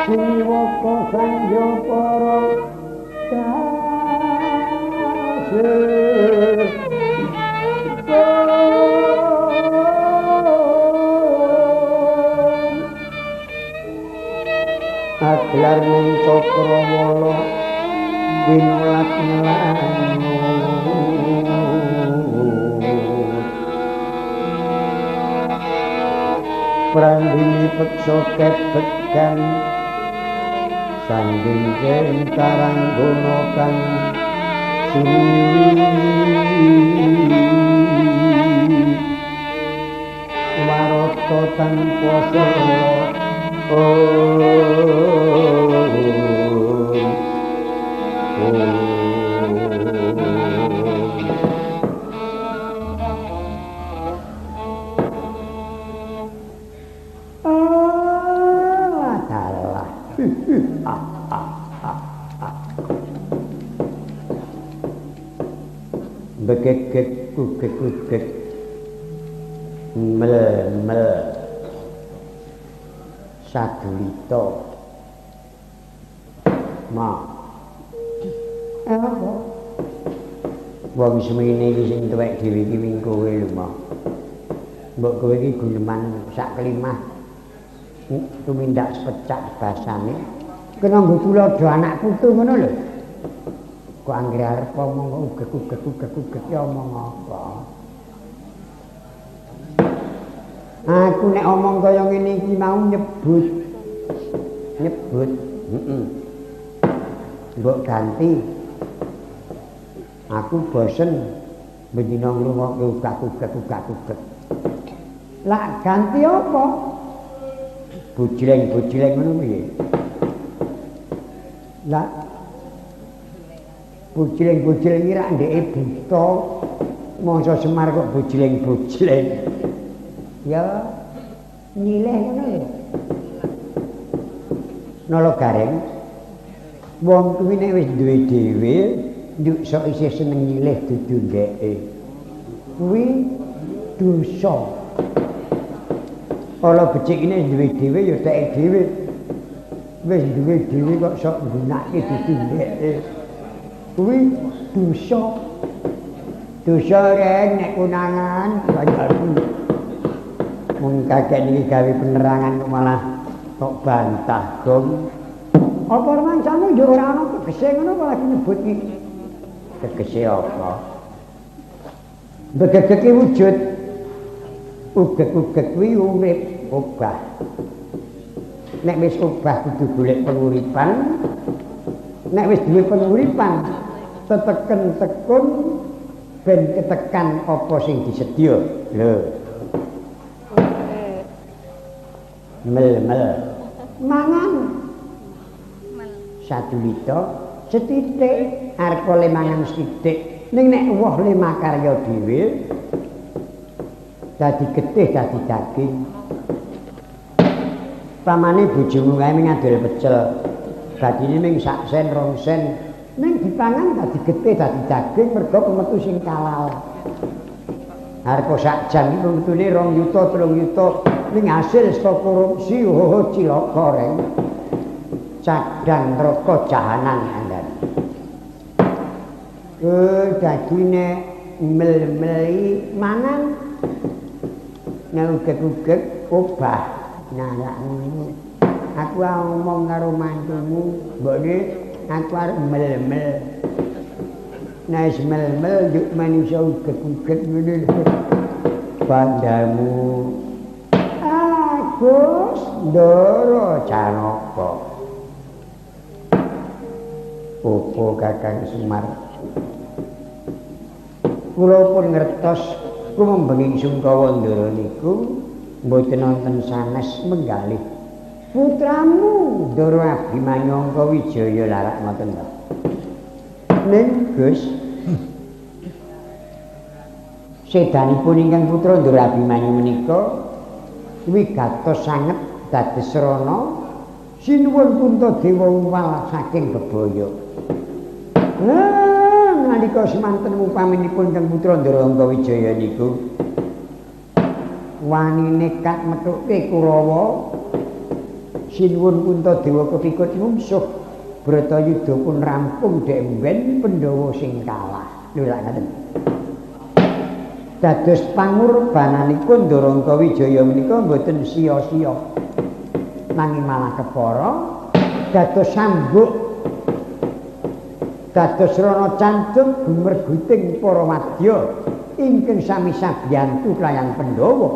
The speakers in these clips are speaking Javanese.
Siniwaka sangya para kasih Aglar ning Cakrawala winulat nyelangu Prandini peksa kebekan sanding kentarang gono kang suwi warata tanpa sela Begegek kugek mel sadulita ma apa wong semene iki sing tuwek dhewe iki wing kowe lho ma mbok kowe iki guneman sak kelimah tumindak sepecak basane kena nggo tulodo anak putu ngono lho kok anggere arep omong ugek ya omong apa aku nek omong kaya ngene iki mau nyebut mbok ganti aku bosen bendina ngrungokke ugek lah ganti apa bujleng ngono piye lah bujleng ira ndeke buta mangsa Semar kok bujleng ya nyileh ngono lho nolo gareng wong kuwi nek wis duwe dhewe nduk sok isih seneng nyileh dudu ndeke kuwi dosa ala becik ini duwe dhewe ya teke dhewe wis duwe dhewe kok sok nggunakake dudu ndeke kuwi dosa rek nek konangan kancaku mung kakek niki gawe penerangan kok malah kok bantah gong apa mancane yo ora ana tegese ngono kok lagi nyebut iki tegese apa begegeke wujud ugek kuwi urip obah nek wis obah kudu golek penguripan nek wis duwe penguripan teteken tekun ben ketekan apa sing disedya lho mel mangan sadulita setitik arep oleh mangan sithik ning nek woh le makarya dhewe dadi getih dadi daging pamane bojomu kae ming adol pecel dadine ming sak sen rong sen ning dipangan dadi getih dadi daging mergo metu sing kalal harga sak jam iki metune 2 yuta 3 yuta ning hasil saka korupsi cilaka reng cadang neraka jahanan andan dadine mel-meli mangan nek ugek obah nah aku ngomong karo mantumu mbokne aku arep mel-mel nek mel-mel yuk manusia ugek ngene bandamu Agus Ndara Janaka Popo Kakang Semar kula pun ngertos kumembenging Sungkawa Ndara niku mboten wonten sanes menggalih putramu Ndara Abimanyu Angka Wijaya larak ngoten to ning Gus sedanipun ingkang putra Ndara Abimanyu menika wigatos sanget dados rana sinuwun Puntadewa wal saking bebaya. Nalika semanten upaminipun Kang Putra Ndara Angka Wijaya niku wani nekat metuke Kurawa sinuwun Puntadewa kepikut mungsuh Bratayuda pun rampung dek mben Pandhawa sing kalah. Lho lak ngaten. Dados pangurbananipun Ndarangka Wijaya menika mboten sia-sia. Nanging malah kepara dados sambuk dados rana cancuk gumerguting para wadya ingkang sami sabiyantu kelayan Pandhawa.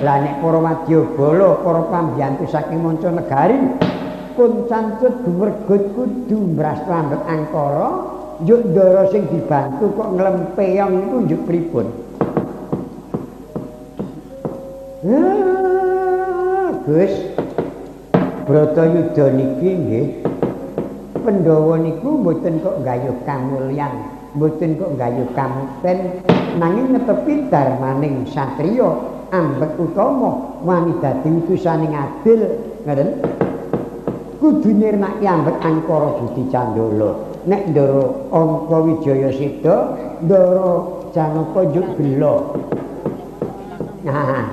Lah nek para wadya bala para pambiyantu saking manca negari pun cancuk gumergut kudu mrastambet angkara njuk ndara sing dibantu kok nglempeyong iku njuk pripun. Gus Bratayuda niki nggih Pandhawa niku mboten kok gayuh kamulyan, mboten kok gayuh kamten, nanging netepi darmaning satriya ambek utama wani dadi utusaning adil, ngoten. Kudu nirnaki ambek angkara Gusti Candala. Nek Ndara Angka Wijaya seda, Ndara Janaka njuk bela. Nah,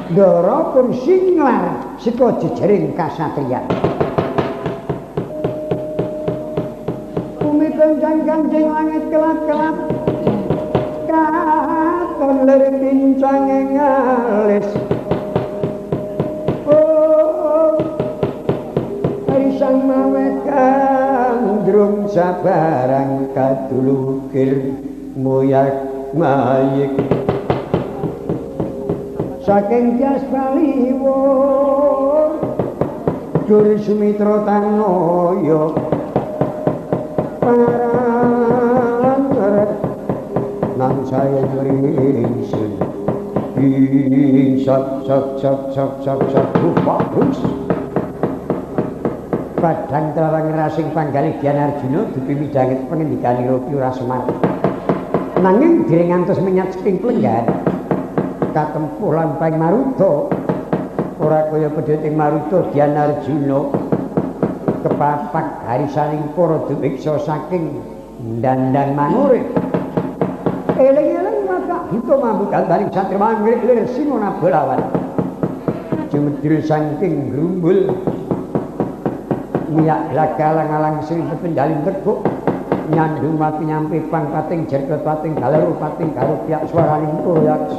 Ndara pun singlar saka jejering kasatriyan. Bumi kanjang-kanjing langit kelap-kelap katon lir kincang ngalis. Sang mawet kandrung sabarang kadulukir moyak mayik saking tias baliwon Dur Sumitra Tanoyo paran nang saya ringsun sak bagus Padang terang rasing panggalih Dian Arjuna dupi midhanget pengendikanira Ki Semar. Nanging dereng ngantos menyat saking Plenggan katempuh lampahing Maruta. Ora kaya pedheting Maruta Dian Arjuna kepapak harisaning para dumeksa saking Dandang Manurip. Eling-eling maka buta mambu gandaring satri mangrik lir Simona Bolawan. Jumedhil saking grumbul miyak lagalang-alang sing pendalin teguk nyandung mati nyampe pangkating jerket pating galaru pating karo piak swaraning proyaks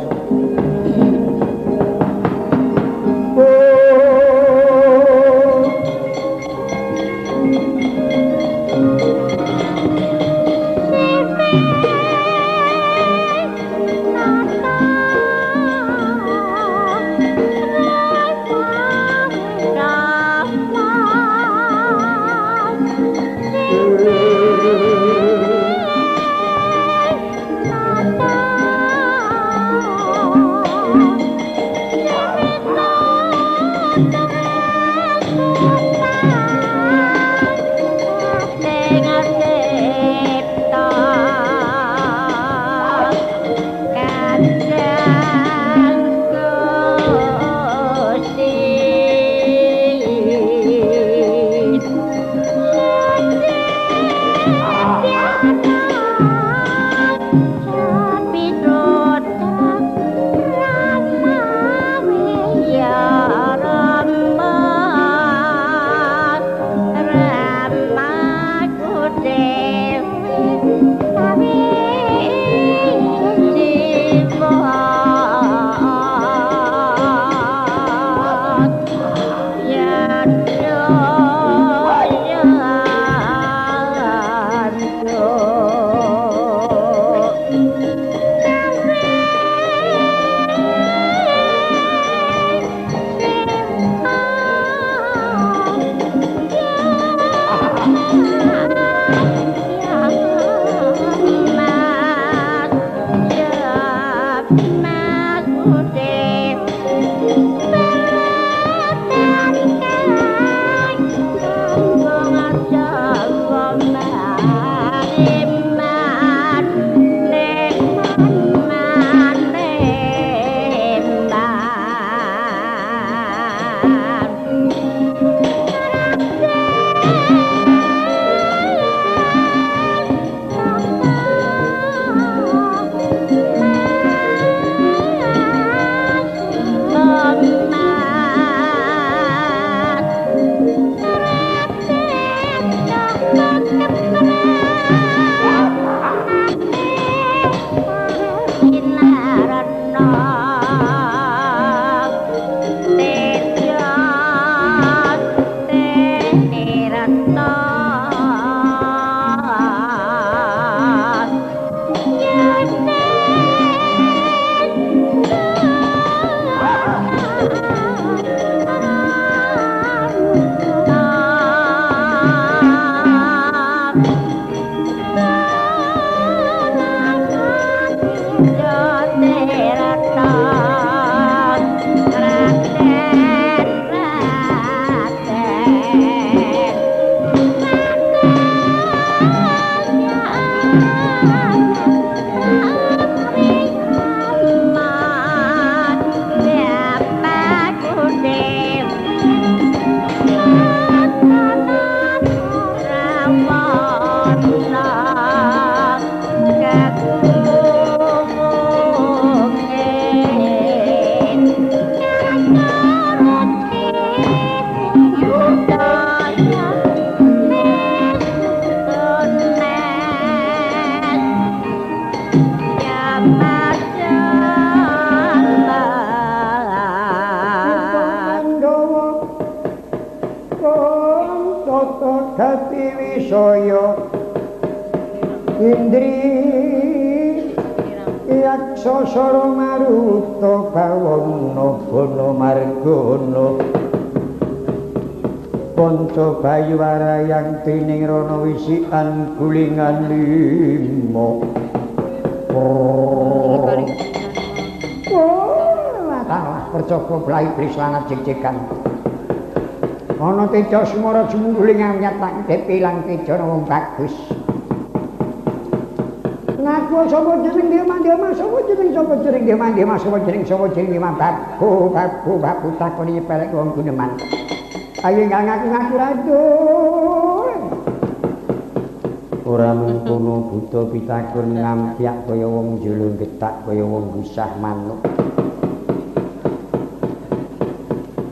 tata gati wisaya indri yaksa sara maruta bawana bana margana panca bayu warayang tining rana wisikan gulingan lima Talah percoba blai briswana jek-jekan ana teja semara jumungguling nyatak depilang teja wong bagus ngaku sapa jeneng Dewa sapa jeneng sapa jeneng Dewa sapa jeneng sapa jeneng babu takoni pelek wong guneman ayo ngaku-ngaku radul ora mengkono buta pitakun ngampyak kaya wong julung getak kaya wong gusah manuk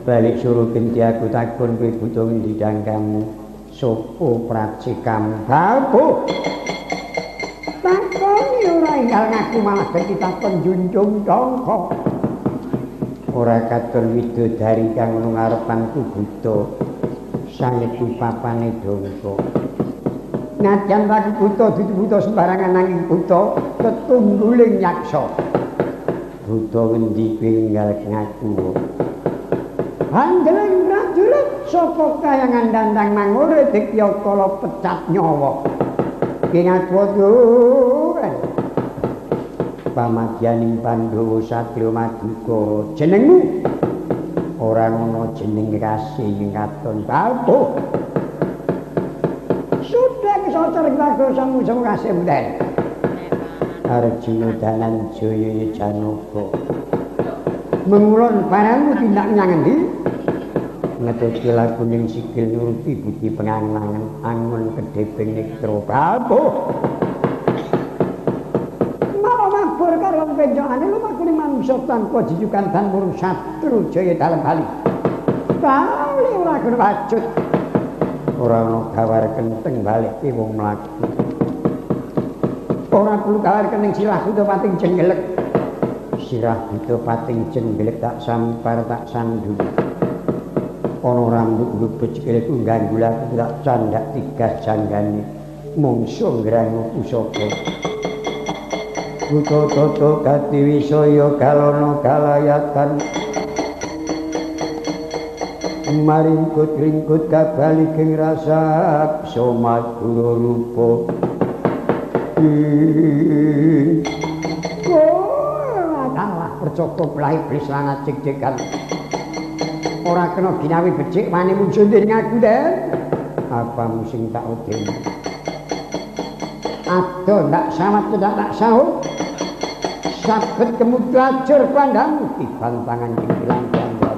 balik suruh binti aku takun kowe buta ngendi kamu sapa pracikamu babu takoni ora enggal ngaku malah dadi takon junjung dongko ora katon widodari kang nang ngarepanku buta sangetu papane dongko najan lagi buta buta sembarangan nanging buta tetungguling yaksa buta ngendi kowe enggal ngaku Anggeleng prajurit sapa kayangan dandang mangure dikya kala pecat nyawa ki ngaku pamadyaning Pandhawa Satya Madukara jenengmu ora ana jeneng kasih katon babu sudah kesocer bagus samu kasih muden Arjuna Dananjaya Janaka mengulon barangmu tindak nyang endi ngetutke lagu ning sikil nuruti budi pengangan angon kedheping netra babu penjangane lumaku ning manungsa tanpa jijukan dan murung satru jaya dalem bali. Bali ora kena wacut. Ora ana gawar kenteng balik ki wong mlaku. Ora perlu gawar kening sirah buta pating jenggelek. Sirah buta pating jenggelek tak sampar tak sandu. Ana rambut lubet sikilku ganggul aku tak candak tigas janggane. Mungsu ngrango pusaka. Buta tata gati wisaya kalana kalayatan maringkut-ringkut kabaliging rasa somadura rupa adalah percokop lahi briswana cek-cekan ora kena ginawi becik wani muncul dening aku den apa musing tak udin ado ndak sawat tak sahut sabet kemudrajur pandang dibantangan jengkelang janggan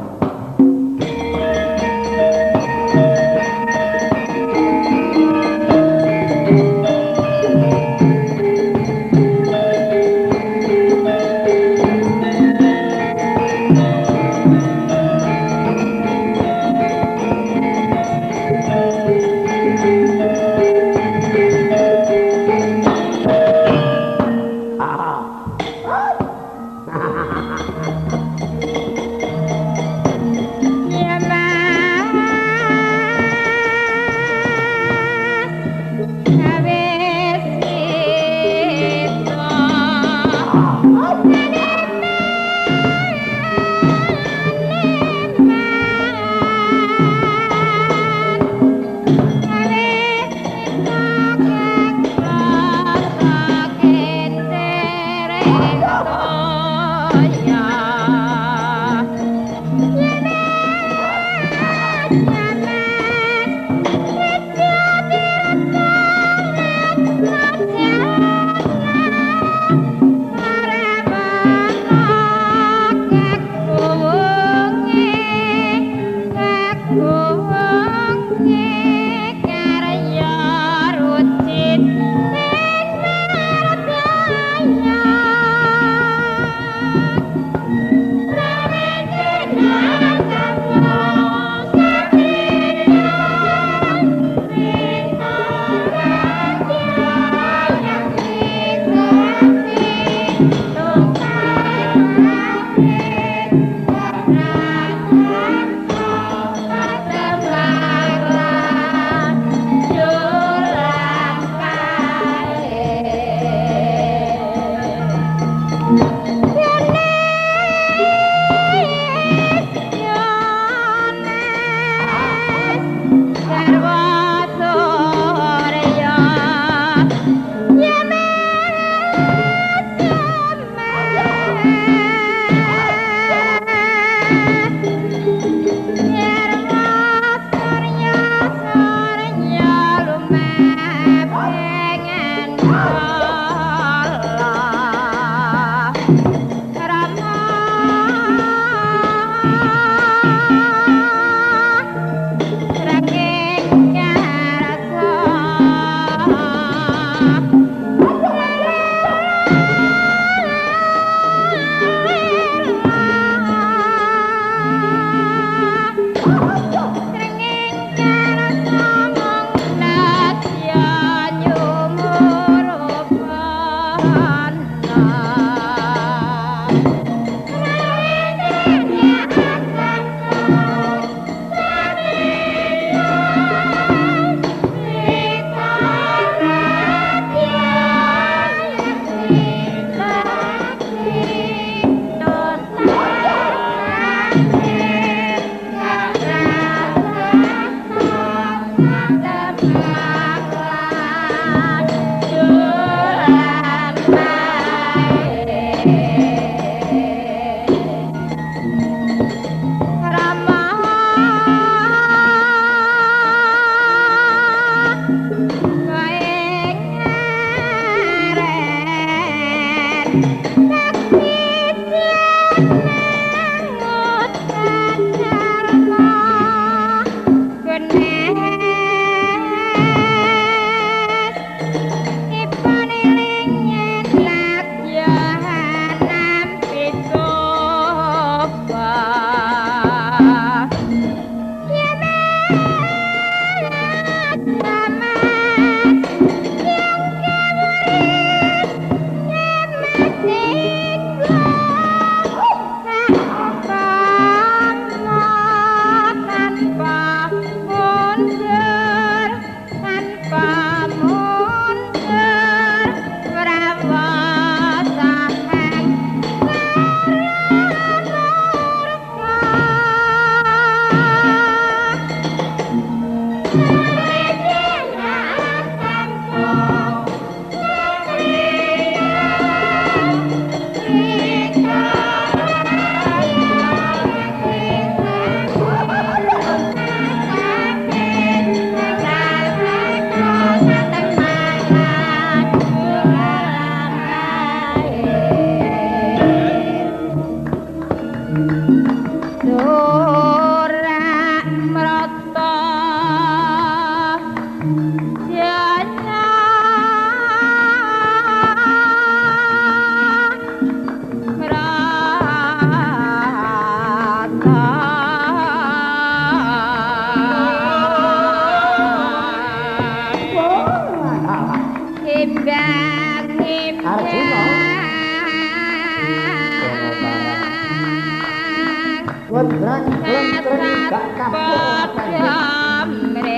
Pedrang klentreng gak kapok jamre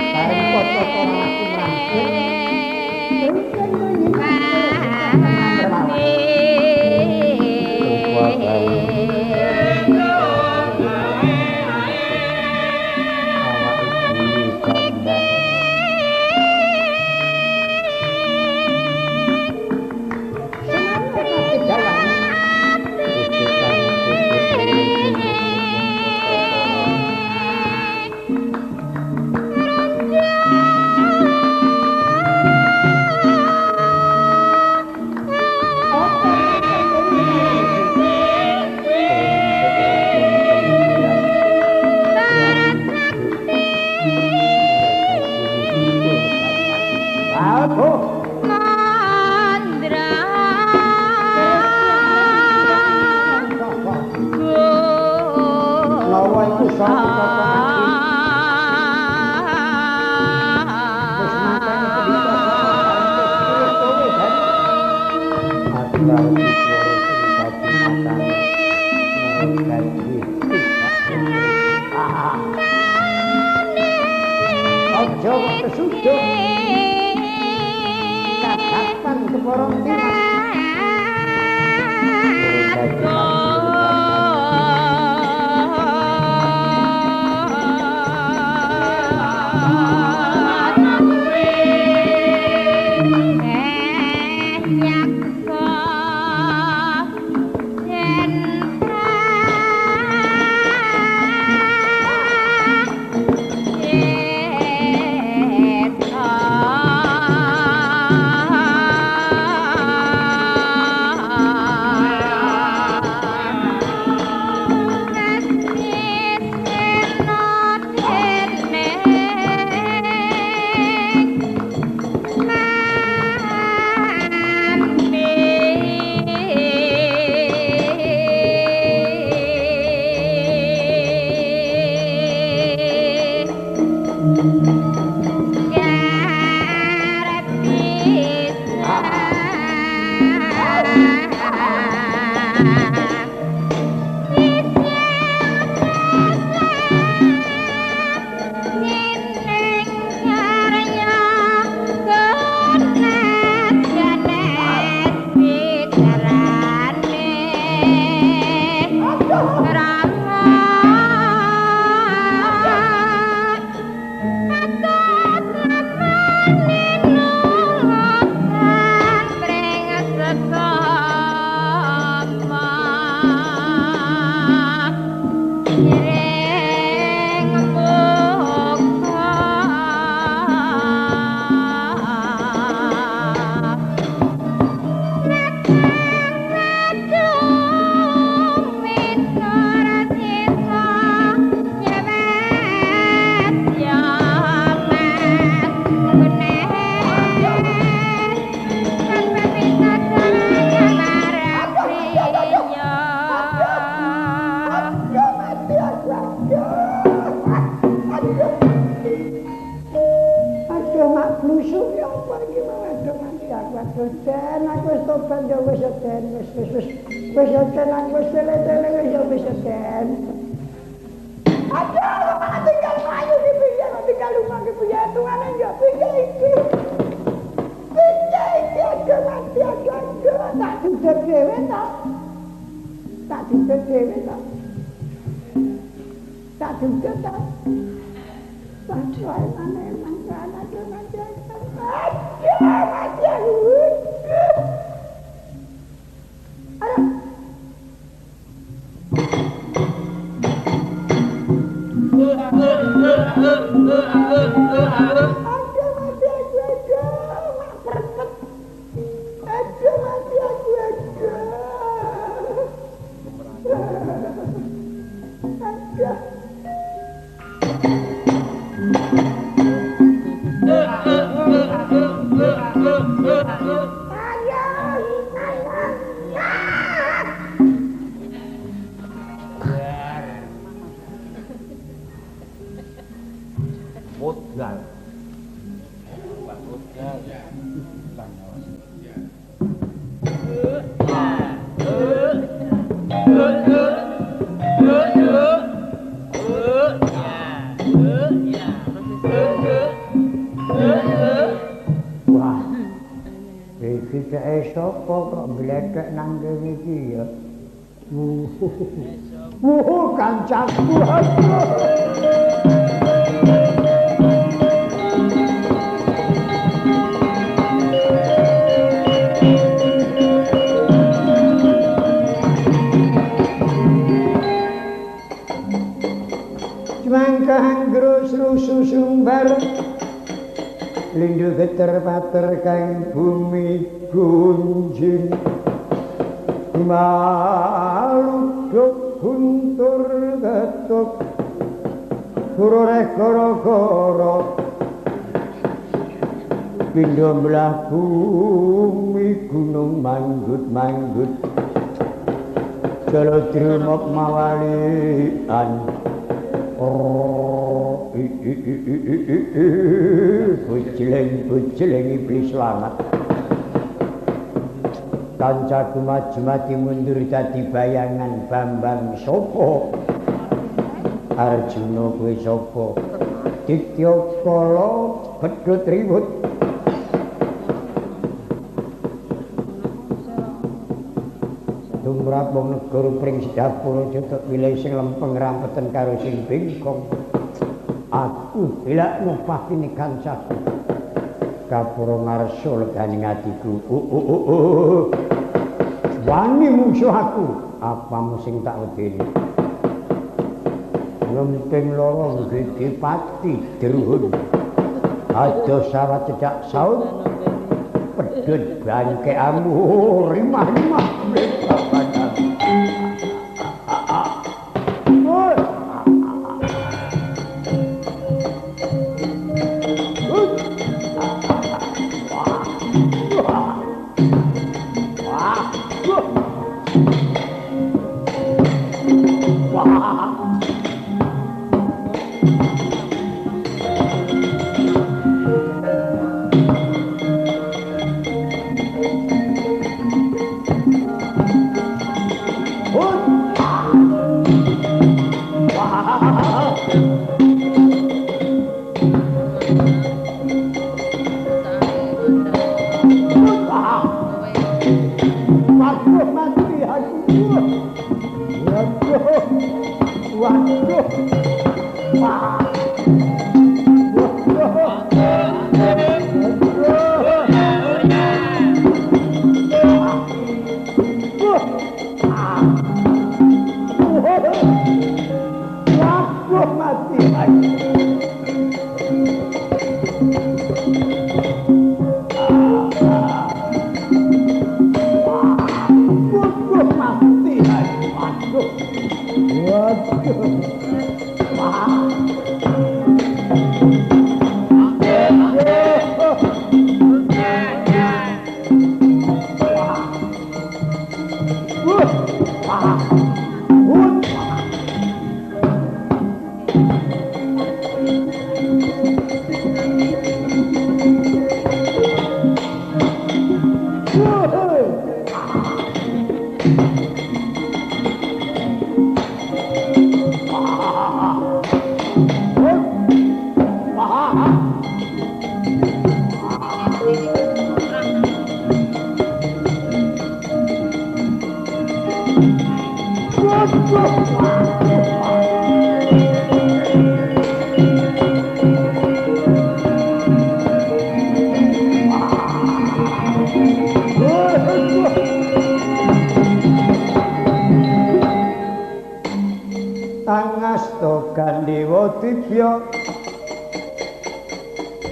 bareng kocok ora Good. Gledheke sapa kok gledhek nang kene iki ya. Kancaku. Mangkang grus rusu sumbar lindu geter pater kang bumi gunjing maluk guntur getuk kuroreh koro-koro pindo belah bumi gunung manggut-manggut jalo drumok mawalian bujleng iblis selamat kancaku maju-maju mundur dadi bayangan Bambang sapa Arjuna kowe sapa Dityakala bedhut riwut tumrap wong negara pring sedapur cetok milih sing lempeng rampeten karo sing bengkong aku ilak ngupakini kancaku kapura ngarsa leganing atiku wani musuh aku apamu sing tak wedeni ngemping loro gede pati druhun adoh sawat cedak saut pedhut bangkeamu rimah-rimah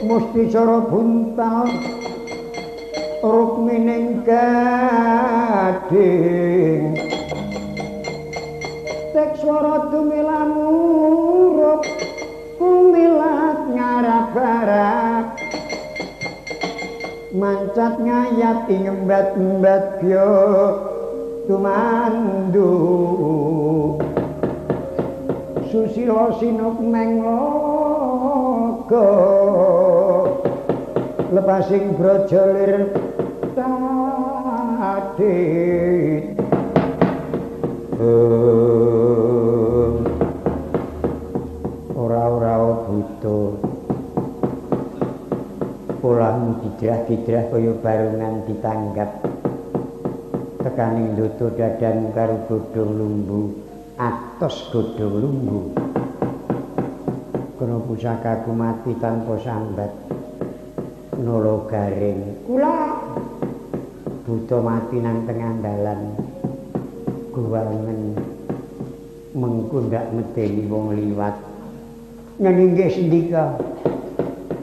Musti cara buntal rukmining gading tek swara tumilan murup kumilat ngarap-arap mancat ngayat ing embat-embat byo tumandu susila sinuk menglogo lepasing brojolir tadit ora butuh polahmu didrah-didrah kaya barungan ditanggap tekaning ndoto dadamu karo godhong lumbu atos godhong lumbu kena pusakaku mati tanpa sambat nolo garing kula buta mati nang tengah dalan guwangen mengko ndak medeni wong liwat nyen inggih sendika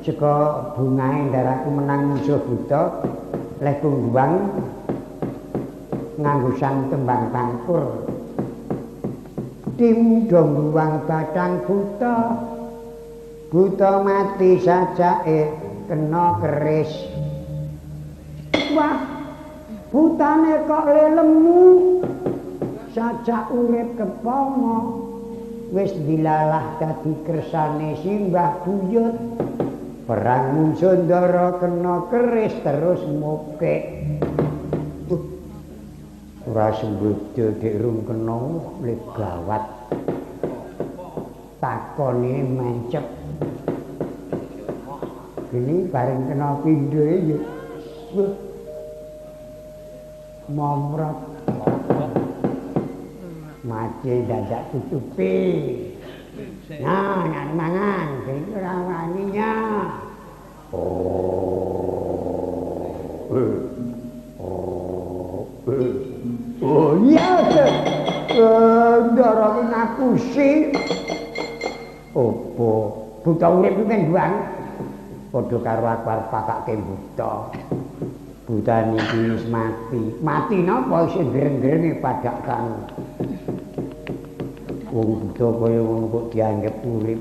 saka bungae ndaraku menang musuh buta leh kungguang nganggo sang tembang tangkur tim dongguang batang buta buta mati sajake kena keris wah butane kok lelemu sajak urip kepomo wis dilalah dadi kersane simbah buyut perang Munsundara kena keris terus mukik ora sembodo dik rung kena le gawat takone mencep ini bareng kena pindho ya momrot mati dadak tutupi nah ngan mangan iki ora waninya oh iya ndara ngapusi opo buta urip iki kan padha karo aku arep pakake buta buta niki wis mati napa isih greng-grenge padakan wong buta kaya ngono kok dianggep urip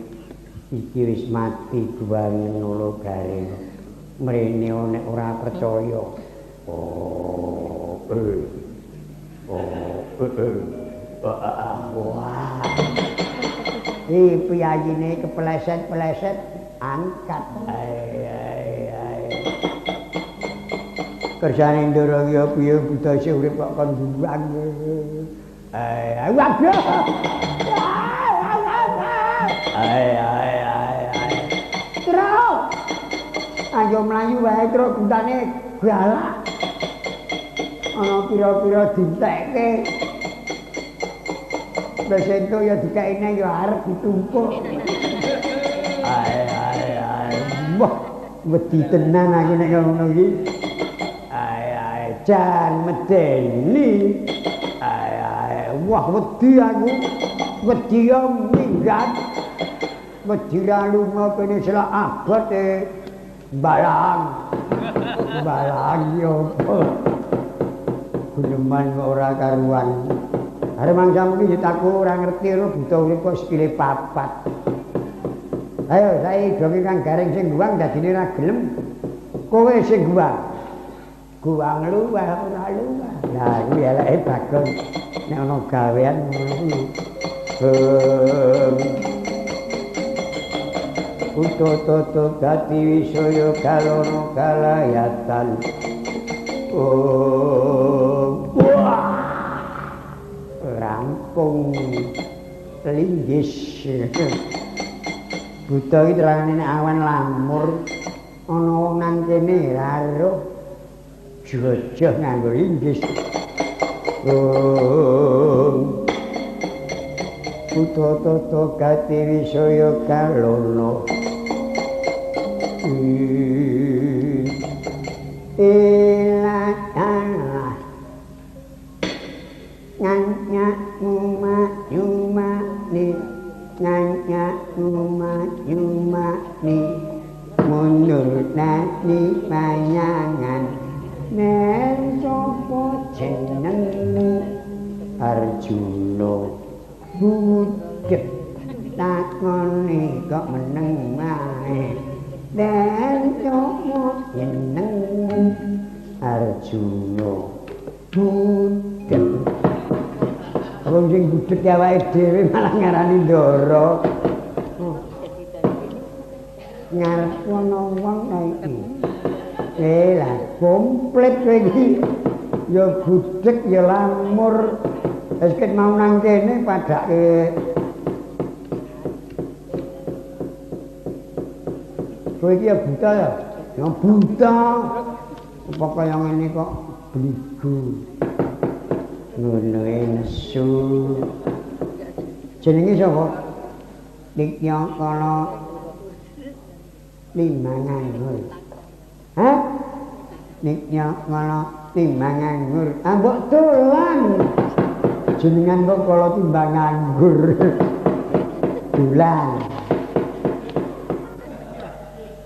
iki wis mati guwangen nolo garing mrene nek ora percaya wah piyayine kepleset-pleset angkat kersane ndoro ya piye buta sing urip kok kon buang waduh terus ayo mlayu wae terus butane galak ana pira-pira dintekke wis ento ya dikaine ya arep ditumpuk wah wedi tenan aku nek ngono iki jan medeni wah wedi aku wedi yo minggat wedi ra lunga kene selak abot balang yo guneman kok ora karuan arep mangsamu iki aku ora ngerti lho buta urip kok sikile papat ayo saiki donge Kang Garing sing guwang dadine ra gelem kowe sing guwang luweh ora luweh lah kuwi eleke bagon nek ana gawean ngono kuwi uto gati wisaya kalono kalayatan rampung linggis buta iki terangane nek awan lamur ana wong nang kene karo jojoh nganggo linggis uto gati wisaya kalono nyanya nyuma ni mundur nani panyangan nen sapa jenengmu Arjuna budhek takone kok meneng wae nen sapa jenengmu Arjuna budhek wong sing budhek awake dhewe malah ngarani ndara ngarep ana wong iki lah komplit kowe iki ya budhek ya lamur wis ket mau nang kene padake kowe iki ya buta ya Ya buta. Apa kaya ngene kok bligo. Ngono nesu. Jenenge sapa? Dikya kala Limanganggur. Hah? Dikya kala Limanganggur. Ambok dolan. Jenengan kok kala timbang nganggur. Dolan.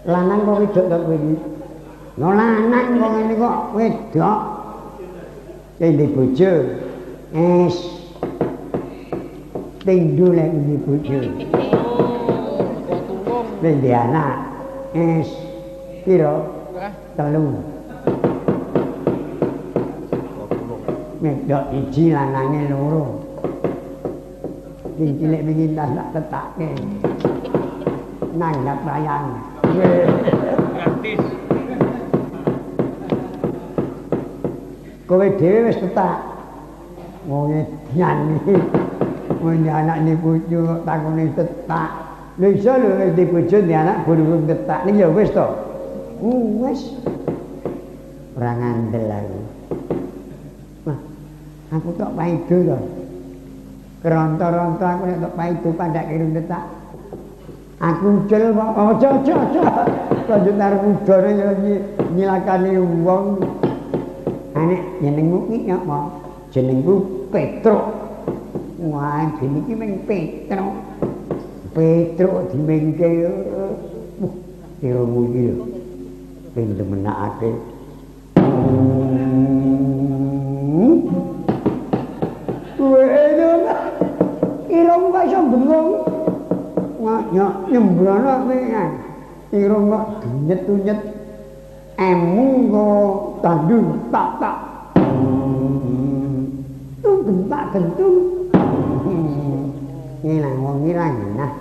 Lanang kok wedok kok kowe iki? No lanang kok ngene kok wedok. Dene bojo. Pindho lek iki bojo. Dene anak. Piro? 3. Wedok iji lanange 2. Sing cilik wingi tak tetake. Nanggap bayang. Gratis. Kowe dhewe wis tetak. Wong edan iki. Wong anak ni bojo takone tetak. Lha iso lho wis di bojo di anak burung tetak. Ning ya wis to. Wis. Ora ngandel aku. Wah, aku tok paido to. Keronto-ronto aku nek tok paido pandhak kirung tetak. Aku ucul kok aja. Lanjut arep udara ya nyilakani wong. Anek jenengmu ki apa? Jenengku Petruk. Wah, jeneng iki mung Petruk. Petruk dimengke. Kiramu iki lho. Ping demenake. Weh, kiramu kok iso bengong. Wah, nyembrono kan. Kira kok dunyet-dunyet. Emu kok tandung tak. Gentak gentung. Ngilang wong ngilang nah.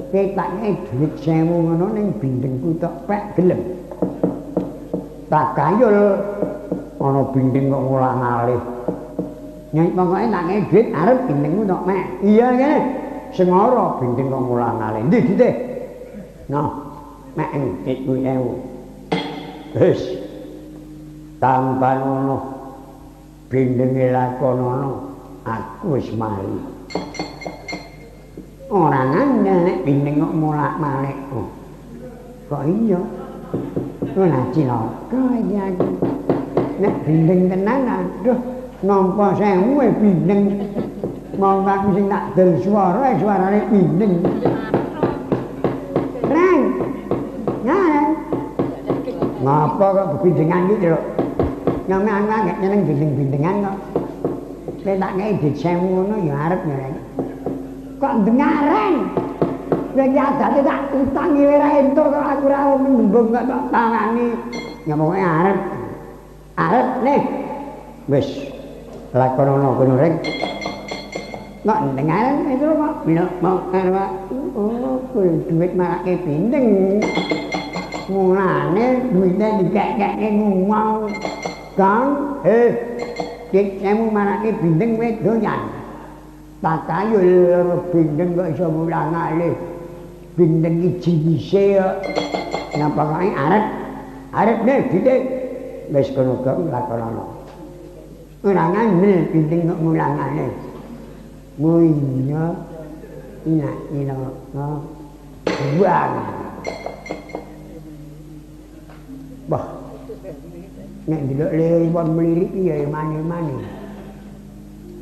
Ketake dhuwit 1000 ngono ning bindengku tok pek gelem. Tak kayul ana bindeng kok ngulang alih. Nyai pokoke tak ngene dhuwit arep bindengku tok mek. Iya ngene. Sing ora bindeng kok ngulang alih. Ndi dite? Noh, mek entit kuwi 1000. Wis. Tanpa ngono bindenge lakonono aku wis mari. Ora ngandel nek bindeng kok molak-malik. Kok iya? Ora cilaka iki aku. Nek bindeng tenan aduh nampa 1000 bindeng. Mau aku sing tak del suarane bindeng. Rang. Ngarang. Ngapa kok bebindengan iki, Truk? Nyame gak nyeneng bindeng-bindengan kok. Nek tak ngei dit 1000 ngono ya arep ngarep. Kok dengaran? Nek adate tak utangi ora entuk kok aku ora nembung kok tak tangani. Nyamoke arep. Arep nih. Wis lakonono kono rek. Nek dengaran itu kok mau arep. Oh, kuwi duit marake bindeng. Mulane duite dikek-kekke ngomong. Kang, dik kamu marake bindeng wis doyan. Tak kayul bindeng kok iso mulang alih. Bindeng iki jinise kok. Napa kae arep nih didik. Wis kono kok lakonono. Ora ngandel bindeng kok mulang alih. Muinya ina buang. Bah, nek ndelok lewon mlirik ya mani-mani.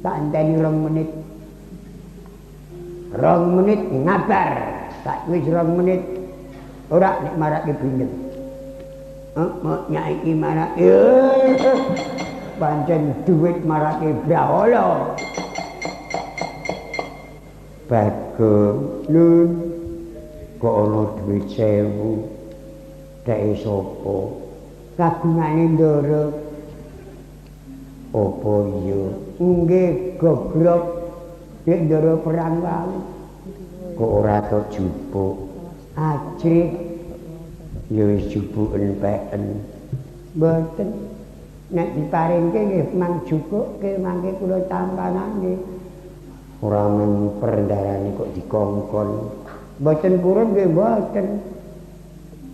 Tak enteni 2 menit. 2 menit ngabar. Tak wis 2 menit ora nek marake bindeng. Mau nyai iki marake. Pancen duit marake brahala. Bagong nun kok ana duit 1000. Dek sapa? Kagungane Ndara. Apa iya? Nggih gogrok. Dek Ndara perang wae. Kok ora tok jupuk. Ajrih. Ya wis jupuken peken. Mboten. Nek diparingke nggih mang jukuke mangke kula tampanane. Ora memper darane kok dikongkon. Mboten purun nggih mboten.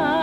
Sang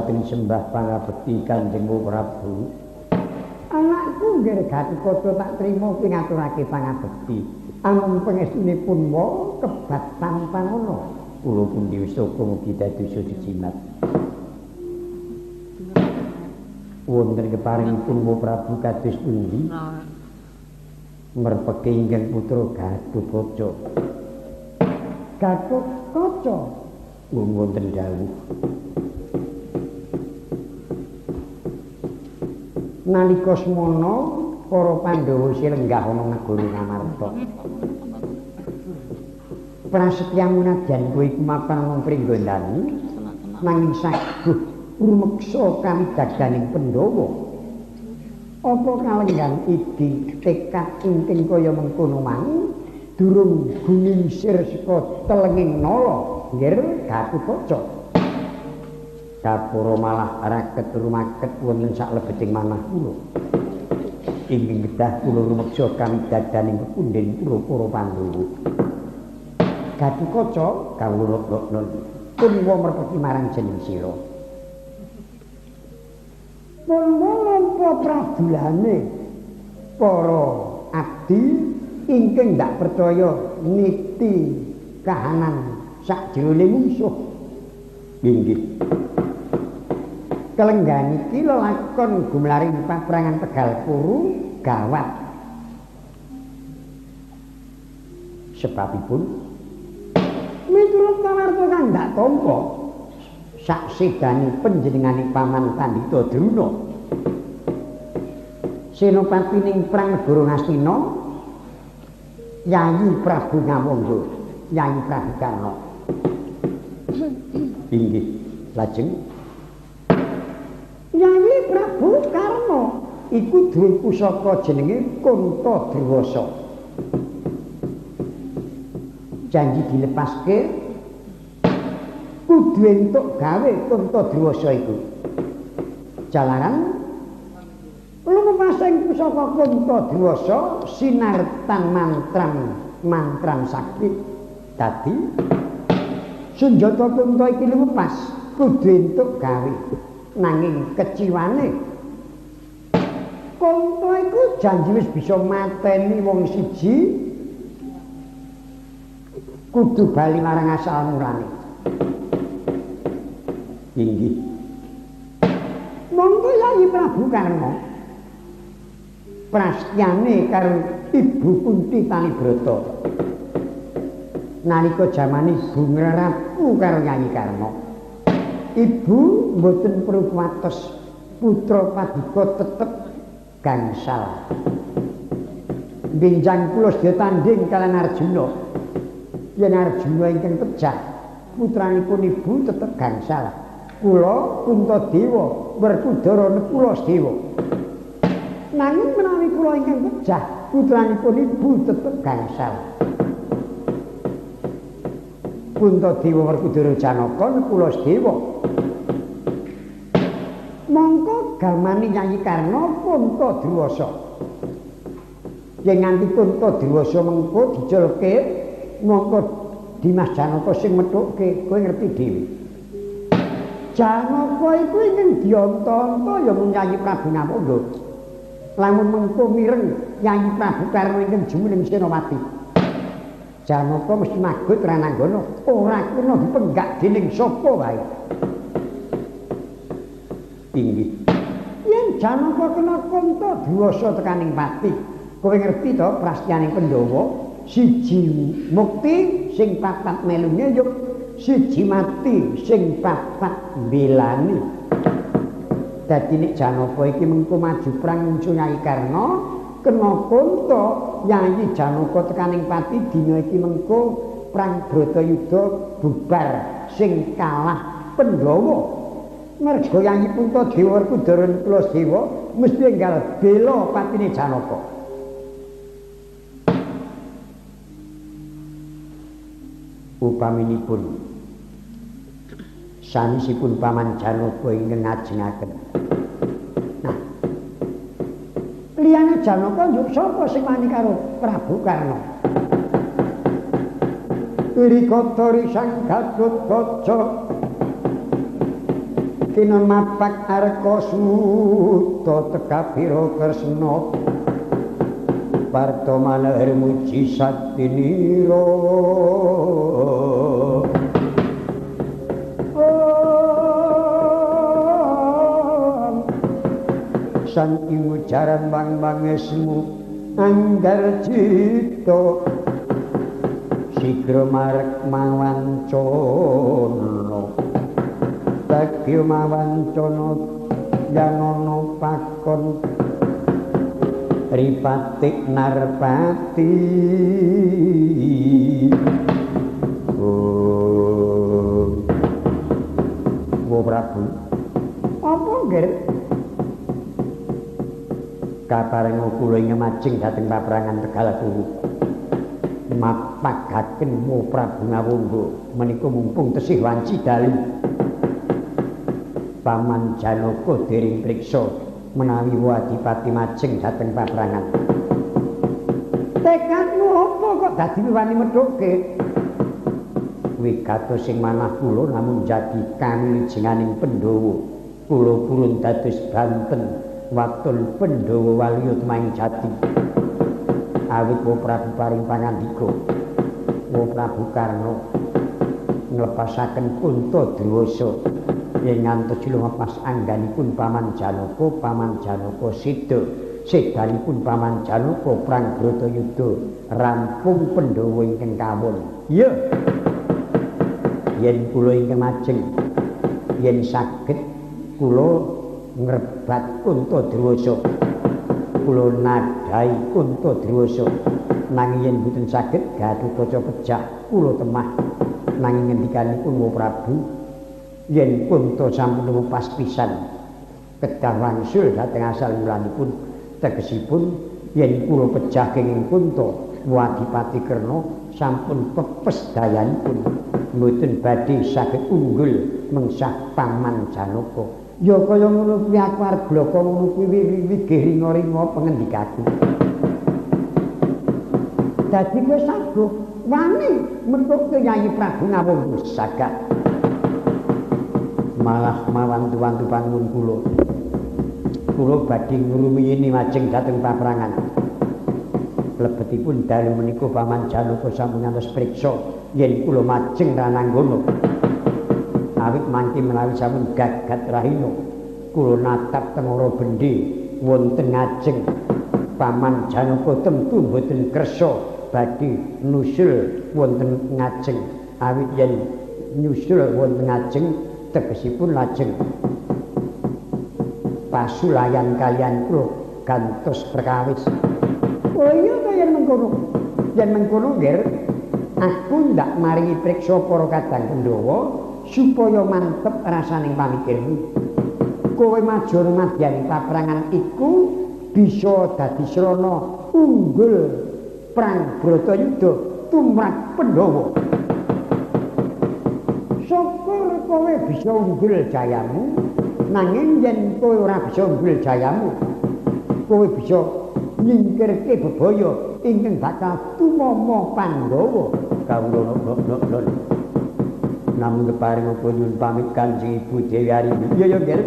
Aturaturaken sembah pangabekti Kanjengmu Prabu. Anakku nggih Gatotkaca tak trima pingaturake pangabekti. Amung pangestunipun wa kebat tampanono. Kula pundi wisaka mugi dados jimat. Wonten keparingipun wa Prabu kados pundi? Merpeke ingkang putra Gatotkaca. Gatotkaca wonten dawuh. Nalika semana para Pandhawa silenggah ana negara Ngamarta. Prasetya munadyan kowe iku mapan wong Pringgondani nanging saguh rumeksa kamidaganing Pandhawa. Apa kalenggan idi tekad ingkang kaya mengkono mang durung gumingsir saka telenging nala nggih Gatotkaca. Kapura malah raket rumaket wonten saklebeting manah kula. Ingkang kedah kula rumeksa kamidadaning pepundhen kula para Pandhawa. Gatotkaca kawula nun pun wa merpati marang jeneng sira. Pun nampa pradulane para abdi ingkang ndak percaya niti kahanan sakjroning musuh. Inggih. Kelenggan iki lelakon gumlaring paprangan Tegal Puru gawat. Sebabipun miturut kawarta kang ndak tampa saksedani panjenengane Paman Pandhita Druna. Senopatining Prang Negara Ngastina Yayi Prabu Ngawangga, Yayi Prabu Karna. Inggih, lajeng Yayi Prabu Karna iku duwe pusaka jenenge Kuntadewasa. Janji dilepaske kudu entuk gawe Kuntadewasa iku. Jalaran lumepasing pusaka Kuntadewasa sinartan mantran sakti. Dadi senjata Kunta iki lumepas kudu entuk gawe. Nanging keciwane Kunta iku janji wis bisa mateni wong siji kudu bali marang asal mulane. Inggih. Monggo Yayi Prabu Karna prastyane karo Ibu Kunti Tanibrata. Nalika jamane Ibu ngrapu karo Yayi Karna. Ibu mboten perlu kuwatos putra Paduka tetep gangsal. Benjang kula sedya tanding kaliyan Arjuna. Yen Arjuna ingkang pejah, putranipun ibu tetep gangsal. Kula Kuntadewa Werkudara Nekula Sedewa. Nanging menawi kula ingkang pejah, putranipun ibu tetep gangsal. Kuntadewa Werkudara Janaka Nekula Sedewa. Mongko gamane Yayi Karna Kuntadewasa. Yen nganti Kuntadewasa mengko diculke, mongko Dimas Janaka sing methuke, kowe ngerti dhewe. Janaka iku ingkang dianta-anta ya mung Yayi Prabu Ngawangga. Lamun mengko mireng Yayi Prabu Karna ingkang jumeneng Senopati. Janaka mesti magut rananggana, ora kena dipenggak dening sapa wae. Inggih. Yen Janaka kena Kuntadewasa tekaning pati, kowe ngerti to prastyaning Pandhawa, siji mukti sing papat melu nyeyuk, siji mati sing papat mbelani. Dadi nek Janaka iki mengko maju perang muncul Yayi Karna, kena Kunta Yayi Janaka tekaning pati dina iki mengko perang Bratayuda bubar sing kalah Pandhawa. Merga Yayi Kuntadewa Werkudara Nekula Sedewa mesti enggal bela patine Janaka. Upaminipun sanesipun Paman Janaka ingkang ngajengaken. Nah, liyane Janaka njuk sapa sing wani karo Prabu Karna? Wirikata risang Gatotkaca Kinon mapak arka suta tekapira kresna Parto manahir muji satinira Sang imujaran bang-bangesmu anggar cita Sigra marek mawancana Bagya mawancana yang ana pakon Ripatik Narpati Oh Prabu apa nggih kaparing kula ing majeng dhateng paprangan Tegal Kuwu mapagaken Mo Prabu Ngawungga menika mumpung tesih wanci dalu Paman Janaka dering priksa menawi Adipati majeng dhateng paprangan. Tekadmu apa kok dadi wani medhoke? Wigatos sing manah kula namung jadi kamijenganing Pandhawa. Kula purun dados banten watun Pandhawa waliya maing jati. Awit Wa Prabu paring pangandika. Wa Prabu Karna nglepasaken Kuntadrawasa yen ngantos lumepas angganipun Paman Janaka sida sedanipun Paman Janaka prang Bratayuda rampung Pandhawa ingkang kawon. Iya. Yen kula ingkang majeng yen saged kula ngrebat Kuntadrawasa kula nadhahi Kuntadrawasa nanging yen boten saged Gatotkaca pejah kula temah nanging ngendikanipun Wa Prabu yen Kunta sampun lumepas pisan kedah wangsul dhateng asal mulanipun tegesipun yen kula pejah kenging Kunta Adipati Karna sampun pepes dayanipun mboten badhe saged unggul mengsah Paman Janaka ya kaya ngono kuwi aku arep bloko ngono kuwi wigih ringa-ringa pengendikaku dadi kowe saguh wani metuk Yayi Prabu Ngawungga sagad malah mawantu-wantu panuwun kula badhe ngrumiyin majeng dhateng paprangan lebetipun dalu menika Paman Janaka sampun ngantos priksa yen kula majeng rananggana awit mangke menawi sampun gagat rahina kula natap teng ora bendhe wonten ngajeng Paman Janaka tentu boten kersa badhe nusul wonten ngajeng awit yen nyusul wonten ngajeng tegesipun lajeng pasulayan kalian kula gantos perkawis. Oh iya to yen mengkono nggih aku ndak maringi priksa para kadang Pandhawa supaya mantep rasaning pamikirmu. Kowe maju madyan paprangan iku bisa dadi srana unggul prang Bratayuda tumrap Pandhawa. Syukur kowe bisa unggul jayamu, nanging yen kowe ora bisa unggul jayamu, kowe bisa nyingkirke bebaya ingkang bakal tumama Pandhawa. Kawula namung keparing uga nyuwun pamit Kanjeng Ibu Dewi Arimbi. Ya nggih,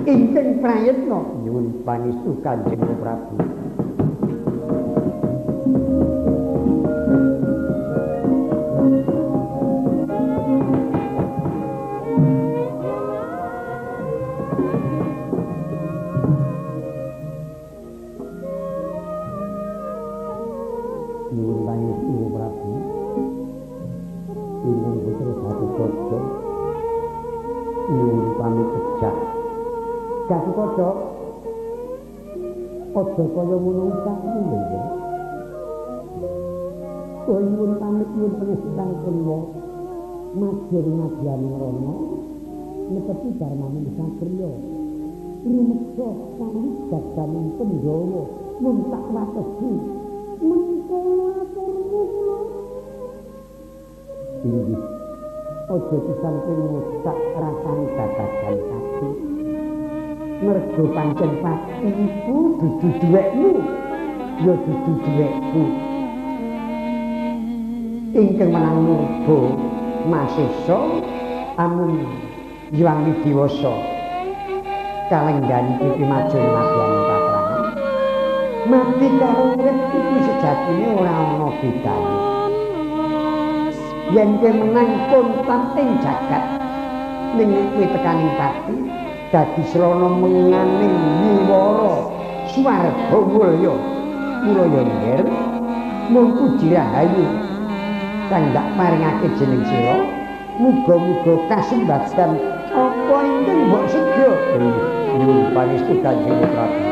ingkang prayitna nyuwun pangestu Kanjeng Prabu. Gatotkaca aja kaya ngono usahmu lho. Kowe nyuwun pamit nyuwun pangestu kula majur madyan rana netepi darmaning satriya. Rumeksa kali dadaning Pandhawa mun tak watesi mengkono aturmu kula. Inggih aja pisanting tak rasane dadakan ati. Mergo pancen pati iku dudu duwekmu ya dudu duwekku ingkang menang murba masesa amun Hyang Widiwasa kalenggan pipi maju madyan paprangan. Mati karo urip iku sejatine ora ana bedane. Yen kowe menang kontan ing jagat ning kowe tekaning pati dadi srana menganing wiwara swarga mulya. Mula ya nggir mung puji rahayu kang dak maringake jeneng sira muga-muga kasembadan apa ingkang mbok sedya nyuwun pangestu Kanjeng Prabu.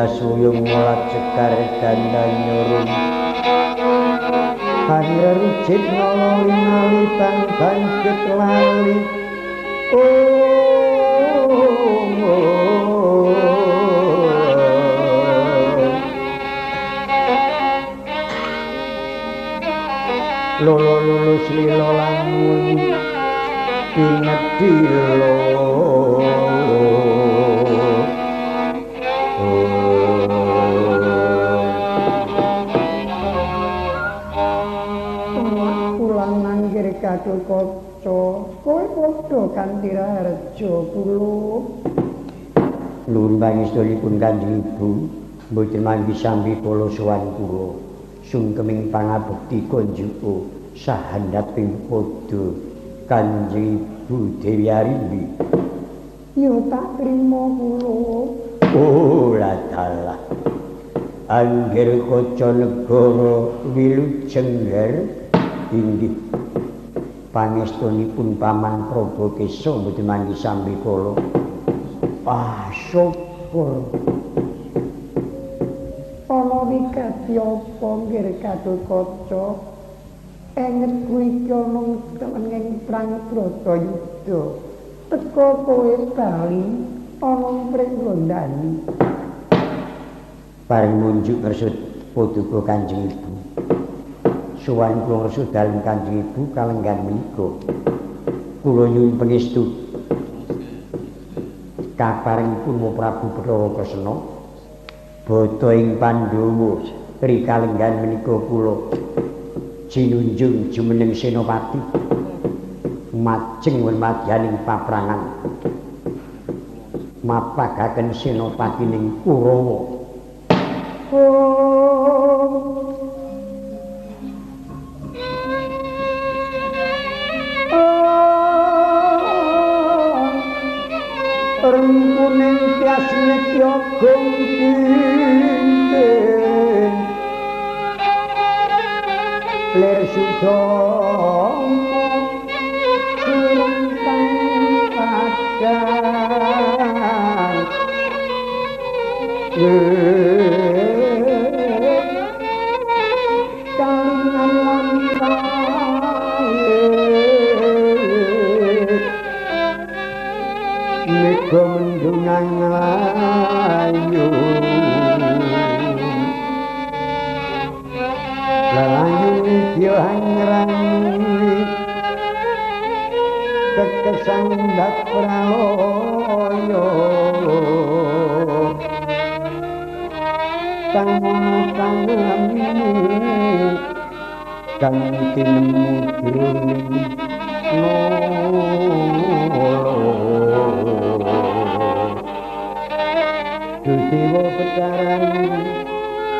Suyung mulat cekar dandan nyurung Hanya rujit nololi nalitan bangkit lali Lolo lulus lilo lamun Pinget dilo Katul kaca kowe padha kanthi raharja kula nuwun pangestunipun Kanjeng Ibu mboten manggi sambi kula sowan kula sungkeming pangabekti konjuko sahandaping padha Kanjeng Ibu Dewi Arimbi yo tak trima kula oh la dalah anggere kaca negara wilujengger inggih pangestunipun Paman Prabu Kesa mboten manggi sambi kala. Syukur. Ana wigati apa nggih Gatotkaca? Engetku iki ana ing prang Bratayuda. Teka kowe bali ana pring gondani. Bareng munjuk ngersut paduka Kanjeng Ibu. Suwan kula ngersut dalem Kanjeng Ibu kalenggan menika. Kula nyuwun pangestu kaparingipun Prabu Bathara Kresna bata ing Pandhawa rikalenggan menika kula jinunjung jumeneng Senopati majeng madyaning paprangan mapagaken Senopati ning Kurawa. Rengkuning tiasne kyogong dinten lir sudomo surentang padang kalingan lantai mega mendungan ayu lelayu dia hangrani kekesan dak praloyo tanganmu kang tinemu jroning Dewa pecaran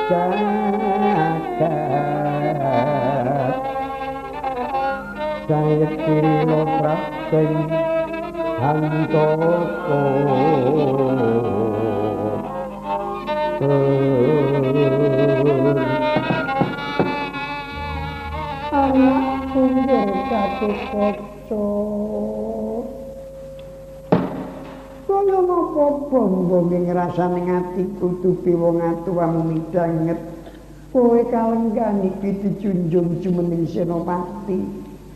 jagat saya kirilo praten hantoko anak punjer katuh koco kaya napa bom-bom ngrasane ati tutupi wong atuwamu midanget kowe kalenggan iki dijunjung jumeneng Senopati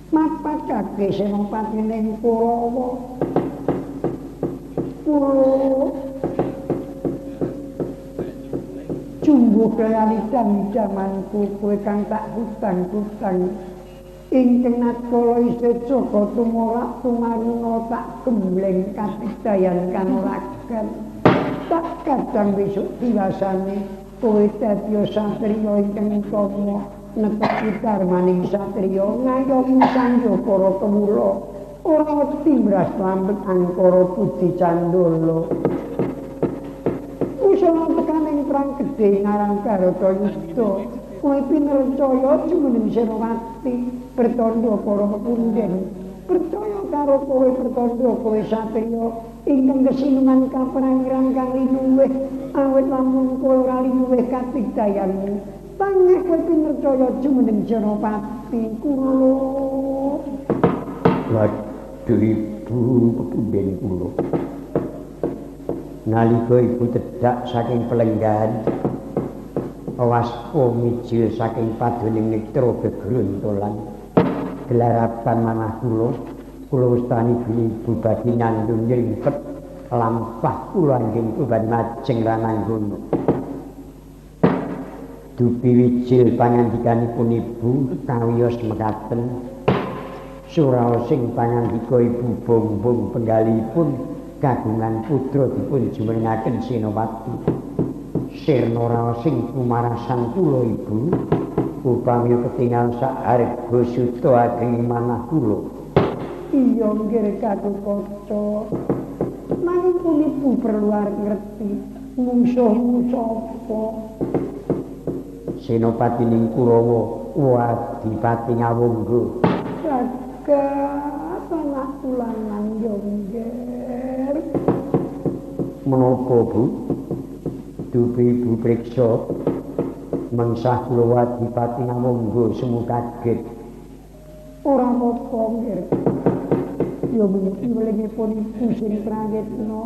mapakake Senopati ning Kurawa jumbuh kayanitan jamanku kowe kang tak hutang-hutang ingkang nakala isih Joko tumorak tumaruna tak gembleng katidayan kanuragan tak kadang besok diwasane kowe dadi satriya ingkang utama netepi darmaning satriya ngayomi sanjo para kawula ora wedi mras lambet angkara budi candala usana tekaning perang gedhe ngarang Baratayuda kowe pinercaya jumeneng Senopati pertanda para pepunden percaya karo kowe pertanda kowe satriya ingkang kesinungan kaprangiran kang linuwih awit lamun kowe ora linuwih katigdayanmu pangeh kowe pinercaya jumeneng Senopati kula waduh ibu pepunden kula nalika ibu tedhak saking pelenggan waspa mijil saking padoning netra gegruntolan gelarapan manah kula wastani ibu badhe nyandung nyrimpet lampah kula angging kuban majeng rananggono dupi wijil pangandikanipun ibu kawiyos mekaten suraosing pangandika ibu bongbong penggalipun kagungan putra dipun jumenengaken Senopati sirna raosing pumarasan kula ibu upami ketingal sak harga suta ageng manah kula iya nggih Katukaca nanging pun ibu perlu arep ngerti mungsuhmu sapa Senopati ning Kurawa Adipati Ngawangga jagat anak tulangan yo nggih menapa Bu dupi ibu priksa mengsah kula Adipati Ngawangga semu kaget ora apa-apa nggih yo mesti welingipun ibu sing prayitna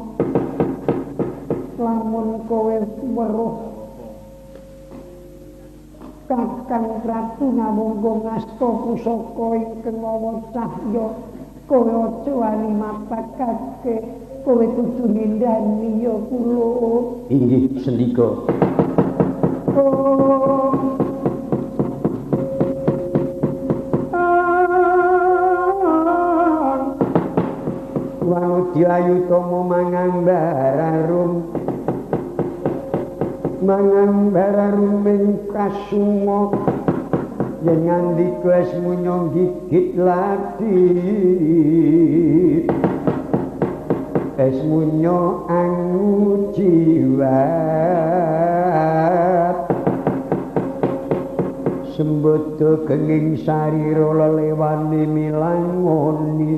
lamun kowe weruh Kakang Prabu Ngawangga ngasta pusaka ingkang mawa cahya kowe aja wani mapakake kowe kudu nindani ya kula inggih sendika Wangudi ayu tomo mangambararum ing kasuma yen ngandika esmunyo gigit ladi esmunyo angu jiwat sembodo kenging sarira lelewani milangoni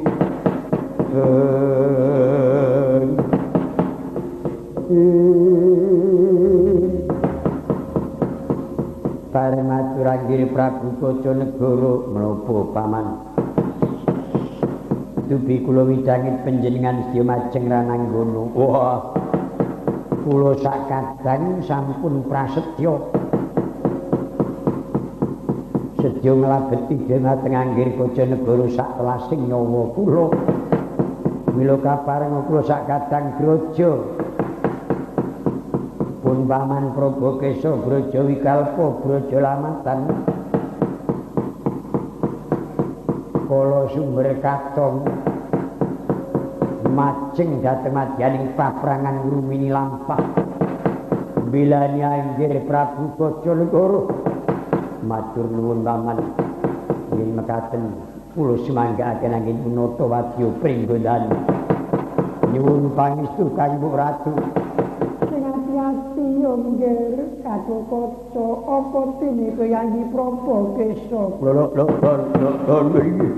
bareng matur matur anggir Prabu Kacanegara menapa paman tubi kula widangit panjenengan sedya majeng rananggono. Wah, kula sak kadang sampun prasetya sedya nglabeti dhumateng anggir Kacanegara sak telasing nyawa kula. Mila kaparenga kula sak kadang graja pun paman Prabakesa Braja Wikalpa Braja Lamatan kala sumber katong majeng dhateng madyaning paprangan ngrumini lampah bilani anggir Prabu Kacanegara. Matur nuwun paman yen mekaten kula sumanggaaken anggen punata wadya pringgodan nyuwun pangestu kanggo ratu. Ati nggir Katokaca apa dene Kyai Prabakesa. Lho mriki.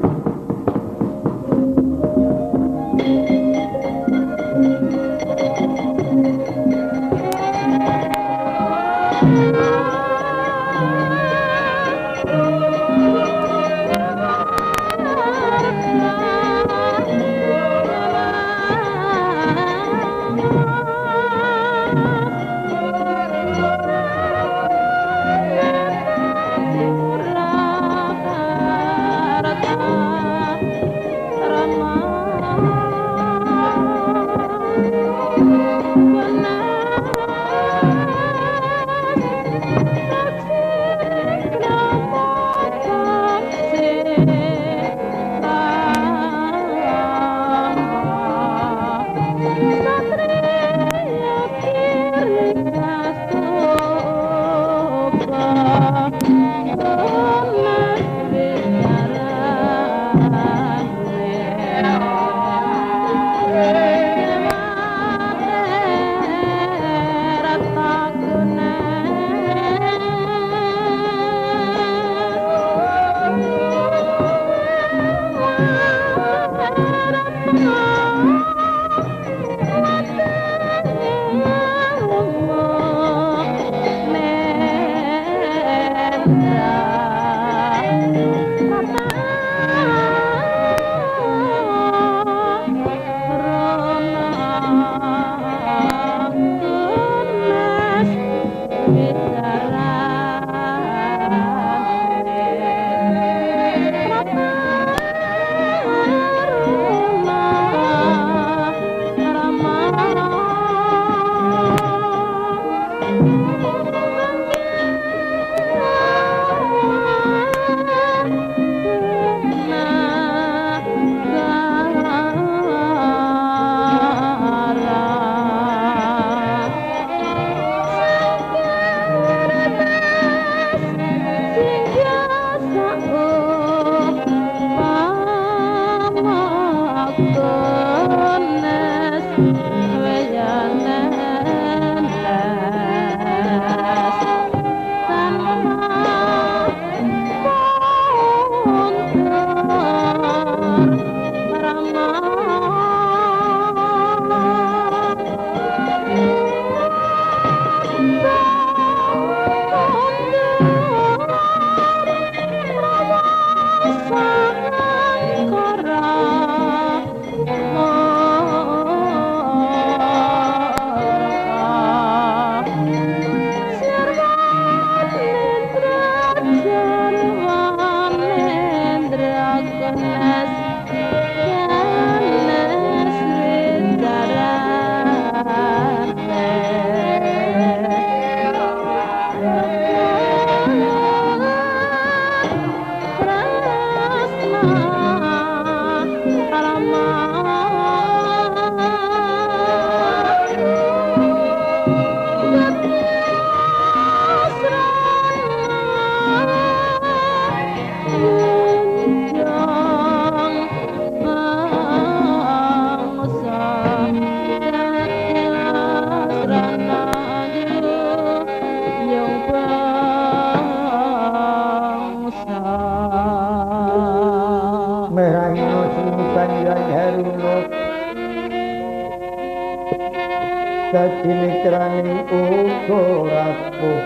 dadi netraning uga rapuh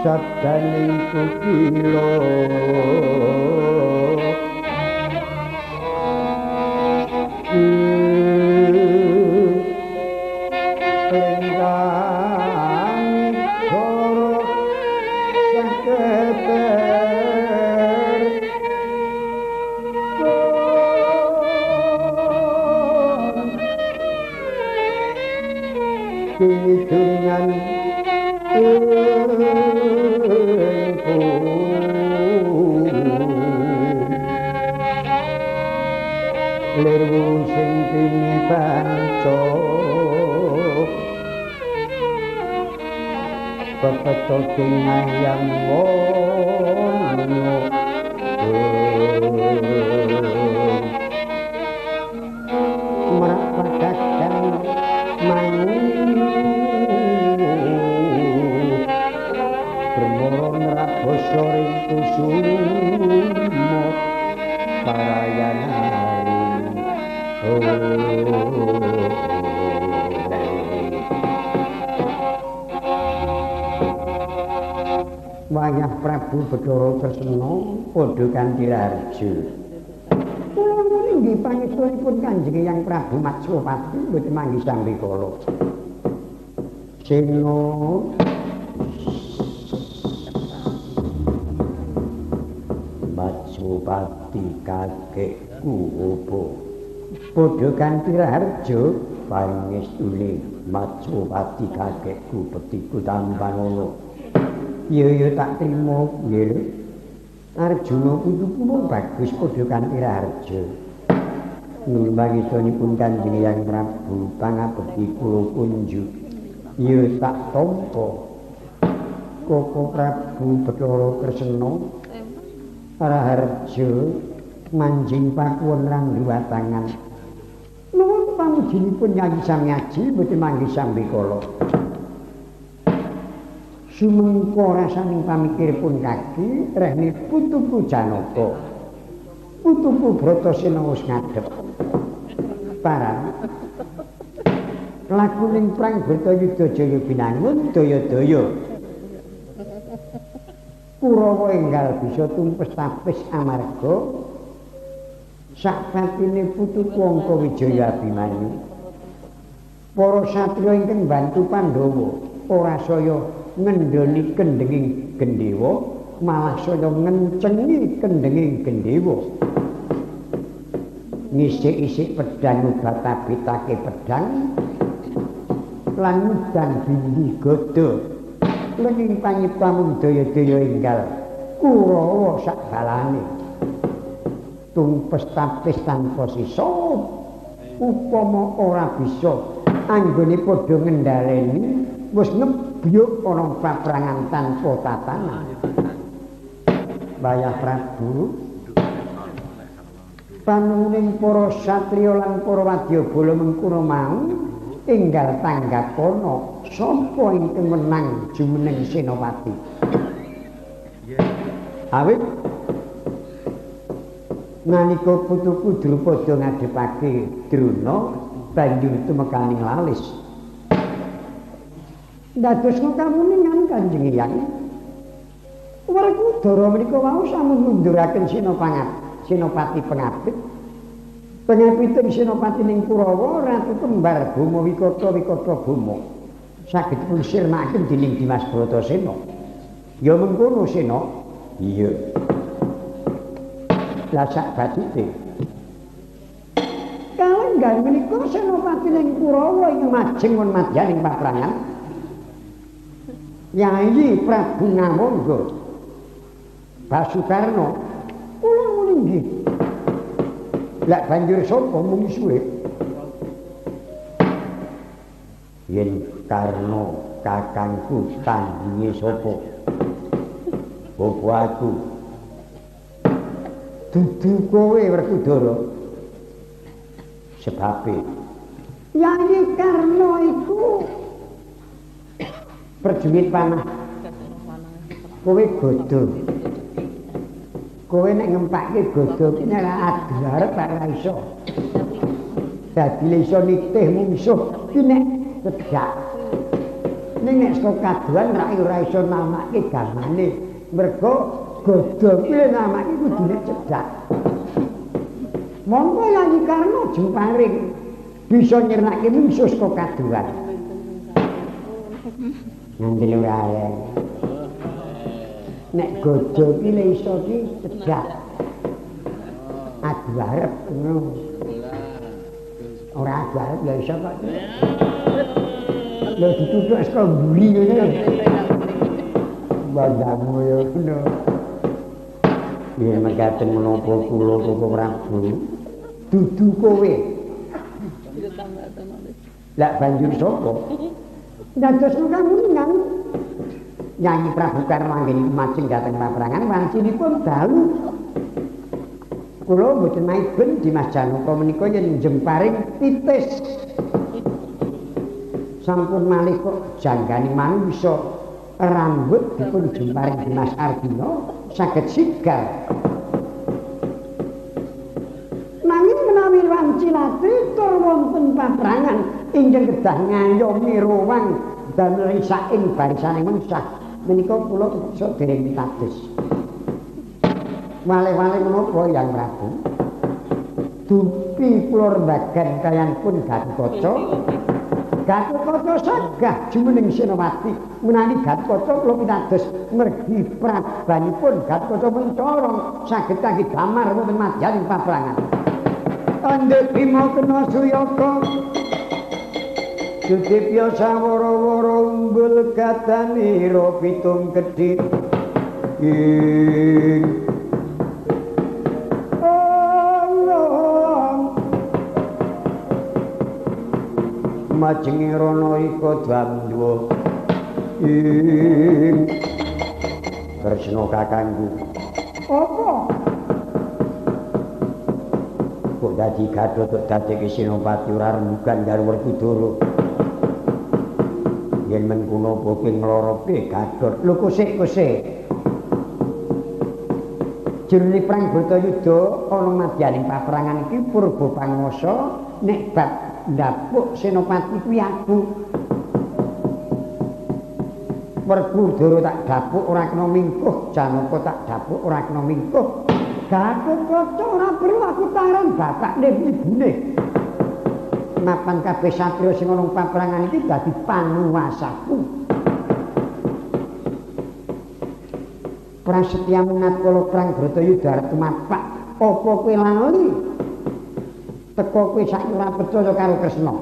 sabdaning kukilo dengan lirwu sing tinibanco pepetoking ayam wono merapatkan mangu bermoron raboso ring kusumo parayan hari wayah Prabu Bathara Kresna padha kanthi Raharja. Kula inggih pangestunipun Kanjeng Hyang Prabu Matswapati boten manggi sambikala. Sena Matswapati kakekku apa? Padha kanthi Raharja pangestune Matswapati kakekku petiku Tambanana. Ya tak trimo nggih. Arjuna putuku mung bagus padha kanthi Raharja. Nulmangisanipun Kanjeng Hyang Prabu pangabekti kula kunjuk. Ya tak tampa. Koko Prabu Bathara Kresna Raharja manjing pakuwon randu watangan. Nuwun pamujinipun Nyai Samyaji boten manggi sambikala. Sumengko rasaning pamikiripun kaki rehni putuku Janaka. Putuku Bratasena wis ngadhep. Parang lakuning prang Bratayuda Jaya binangun daya-daya. Kurawa enggal bisa tumpes tapis amarga sakpatine putuku Angka Wijaya Abimanyu. Para satriya ingkang bantu Pandhawa ora saya ngendhoni kendhenging Gendhewa malah saya ngencengi kendhenging Gendhewa. Ngisik-isik pedhang uga tabitake pedhang lan mudan bindi gada lenging panyiptamun daya-daya enggal Kurawa sak balane tumpes tapis tanpa sisa upama ora bisa anggone padha ngendhaleni wis nebyuk ana paprangan tanpa tatanan. Wayah Prabu panuwuning para satriya lan para wadyabala mengkono mau enggal tanggapana sapa ingkang menang jumeneng Senopati. Awit nalika putuku Drupada ngadhepake Druna banjur tumekaning lalis. Dados kamuningan Kanjeng Hyang. Werkudara menika wau sampun munduraken Senopati pengapit. Pengapiting Senopati ning Kurawa Ratu Kembar Boma Wikata Boma. Saged dipun sirnakaken dening Dimas Bratasena. Ya mengkono Sena. Iya. Lah sak batite. Kalenggan menika Senopati ning Kurawa ing majeng won madyaning paprangan. Yai Prabu Ngamangga Basukarna kula nggih. Lah banjur sapa mung suwe? Yen Karna kakangku tandinge sapa? Bobo aku. Dudu kowe Werkudara. Sebabe Yai Karna iku perjurit panah. Kowe godho. Kowe nek ngempake godho ki nek adu arep ora iso. Dadi iso nitih mungsuh ki nek cedhak. Ning nek saka kaduan ora iso namake gamane. Mergo godhong kuwi namake kudune cedhak. Monggo Yayi Karna Jemparing bisa nyernake mungsuh saka kaduan. Nganti ora aleng. Nek godhong iki le iso ki cedhak. Adu arep ngono. Ora adu arep ya iso kok. Lha dituthuk saka mburi ngene. Bandamu ya ngono. Yen mekaten menapa kula Koko Prabu dudu kowe. Lah banjur sapa? Dados nukangan Nyanyi Prabu Karna nggih majeng dhateng paprangan wancinipun dalu. Kula mboten maiben Dimas Janaka menika yen Jemparing titis. Sampun malih kok janggani manungsa rambut dipun Jemparing Dimas Arjuna saged sigar. Nanging menawi wanci latih tur wonten paprangan inggih kedah ngayomi rowang damel risaking barisaning mengsah menika kula iso dereng pitados. Wale-wale menapa Yang Prabu? Dupi kula rembagan kaliyan pun Gatotkaca. Gatotkaca sagah jumeneng Senopati menawi Gatotkaca kula pitados mergi prabanipun Gatotkaca mencorong saged kangge damar wonten madyaning paprangan. Andhet Bima kena Suyaka Sudipya sawara-wara umbul katanira pitung kedhit ing majenge rana ika dwandwa ing Kresna kakangku. Apa? Kok dadi Gatot kok dadi Senopati ora rembugan karo Werkudara. Yen men kuno apa nglorope Gatot. Lho kosek-kosek. Jroning perang Bratayuda ana madyaning paprangan iki Purba Pangwasa nek bab ndapuk Senopati kuwi aku. Werkudara tak dapuk ora kena mingkuh, Janaka tak dapuk ora kena mingkuh. Gatotkaca ora perlu aku taran bapakne ibune. Mapan kabeh satriya sing ana paprangan iki dadi panuwasaku. Prasetya menat kala perang Bratayuda arep tumapak, apa kowe lali? Teko kowe sak ora percaya karo Kresna.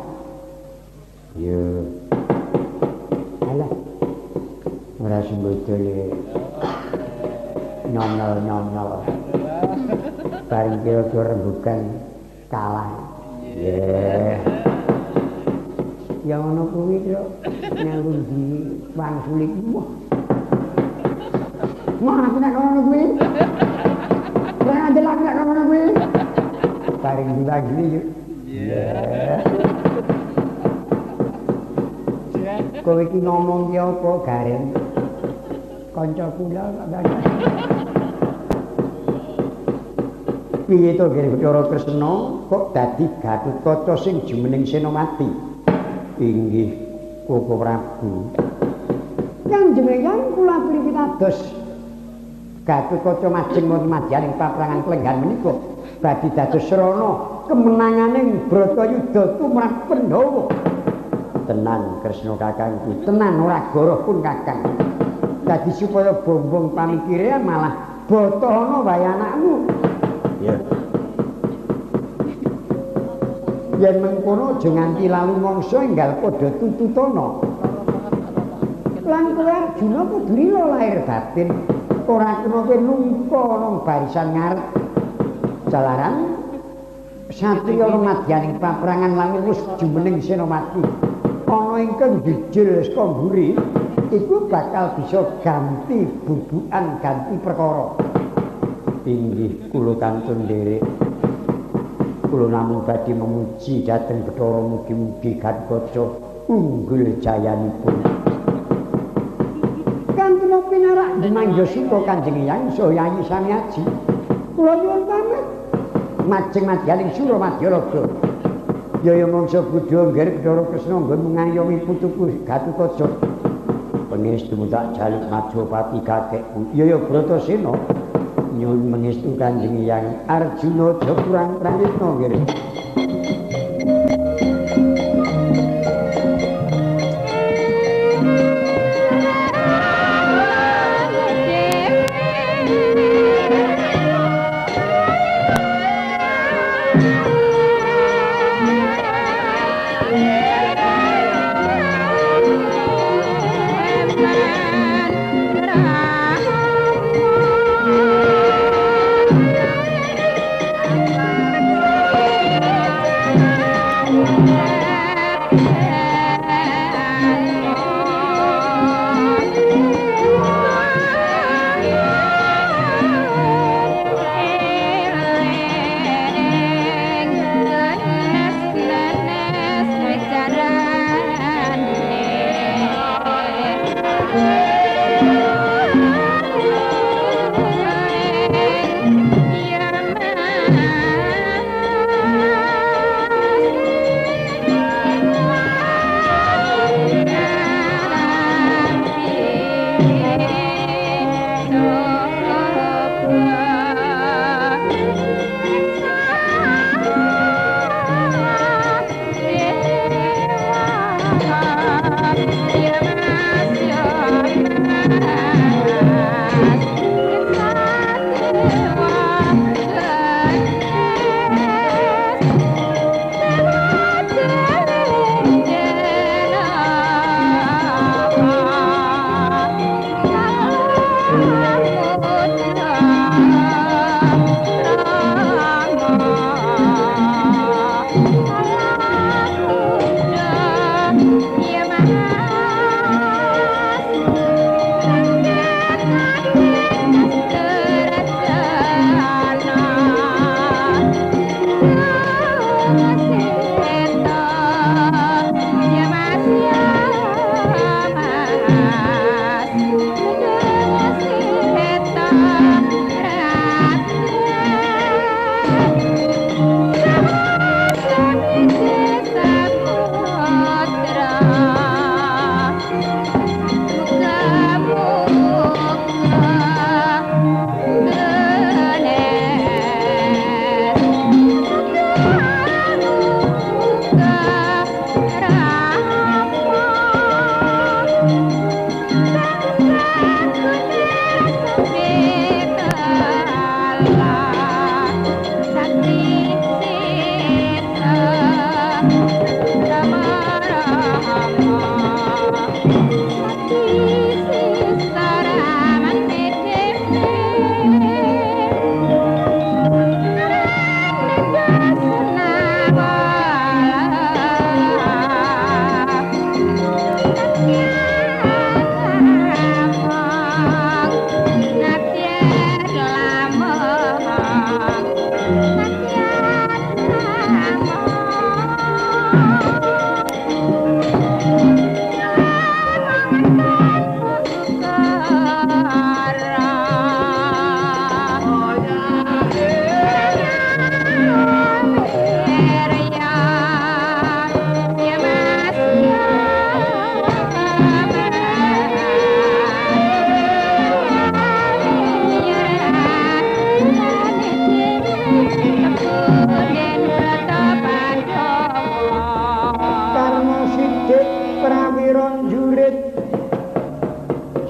Ya. Alah. Ora sembodole. Nyonol-nyonol. Bareng kira-kira rembugan kalah. Yeah. Ya ngono kuwi kok nyalun di wangsulik wah. Wah, aku nek ngono kuwi. Ora andel aku nek ngono kuwi. Bareng di wangsulik yo. Yeah. Kowe iki ngomong ki apa, Gareng? Kanca kula kok piye to Bathara Kresna kok dadi Gatotkaca sing jumeneng Senopati? Inggih Koko Prabu. Panjenengan kula aturi pitados Gatotkaca majeng wonten madyaning paprangan Klenggan menika badhe dados srana kemenanganing Bratayuda tumrap Pandhawa. Tenan Kresna kakangku, tenan ora goroh pun kakang. Dadi supaya bombong pamikire malah botohana wae anakmu. Ya. Yen mengkono aja nganti lalu mangsa enggal padha tututana. Lan kowe Arjuna kudu lila lahir batin, ora kena kowe lumpa nang barisan ngarep. Jalaran satriya madyaning paprangan lamun wis jumeneng Senopati. Ana ingkang jejel saka mburi iku bakal bisa ganti bubukan, ganti perkara. Inggih kula kantun nderek. Kula namung badhe memuji dhateng Bathara mugi-mugi Gatotkaca unggul jayanipun. Kantun pinarak dimangga suka Kanjeng Hyang saha Yayi Samyaji. Kula nyuwun pamit majeng madyaning Suramadya Raga. Yaya mangsa Buddha ngger Bathara Kresna nggon ngayomi putuku Gatotkaca. pangestu tak jaluk Majapati kakekku. Ya Bratasena nyuwun pangestu Kanjeng Hyang Arjuna aja kurang pranyitna nggih.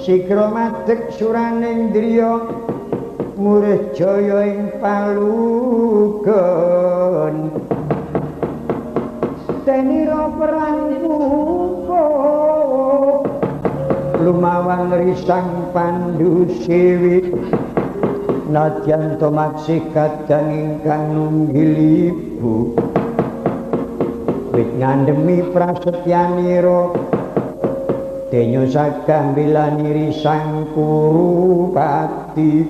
Sikra madeg suraning driya murih jaya ing palugon tenira perang muka lumawan risang pandu siwi nadyan tomaksih kadang ingkang nunggil ibu wit ngandhemi prasetyanira denyo sagambilani risang Kurupati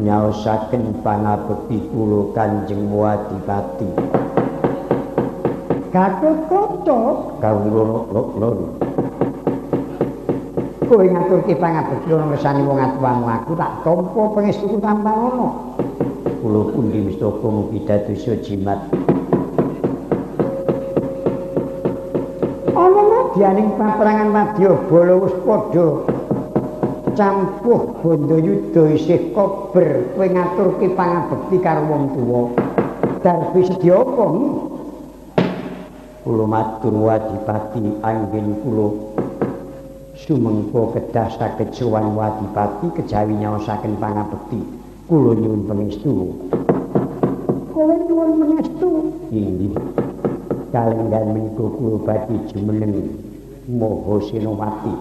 nyaosaken pangabekti kula Kanjeng Adipati Gatotkaca kawula loro kowe ngaturke pangabekti ana ngersani wong atuwamu aku tak tampa pangestuku tanpa ana kula pundi wistaka mugi dadosa jimat kedyaning paprangan Wadyabala wis padha campuh Bandayuda isih kober kowe ngaturke pangabekti karo wong tuwa. Darbi sedya apa? Kula matur Wadipati anggen kula sumengko kedah saged sowan Wadipati kejawi nyaosaken pangabekti. Kula nyuwun pangestu. Kowe nyuwun pangestu. Inggih. Kalenggan menika kula badhe jumeneng Maha Senopati.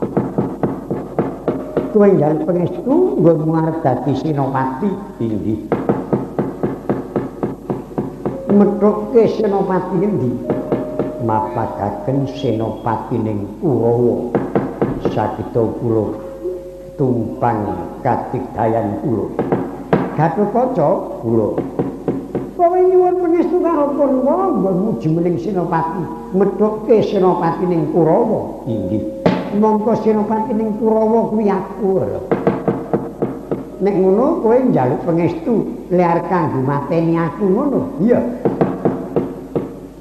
Kowe njaluk pangestu nggonmu arep dadi senopati. Inggih. Methuke senopati endi? Mapakaken senopati ning Kurawa. Sakita kula tumpang katigdayan kula. Gatotkaca kula. Kowe nyuwun pangestu karo Pandhawa nggonmu jumeneng senopati. Methuke senopati ning Kurawa. Inggih. Mongko senopati ning Kurawa kuwi aku. Nek ngono kowe njaluk pangestu liar kanggo mateni aku ngono. Iya.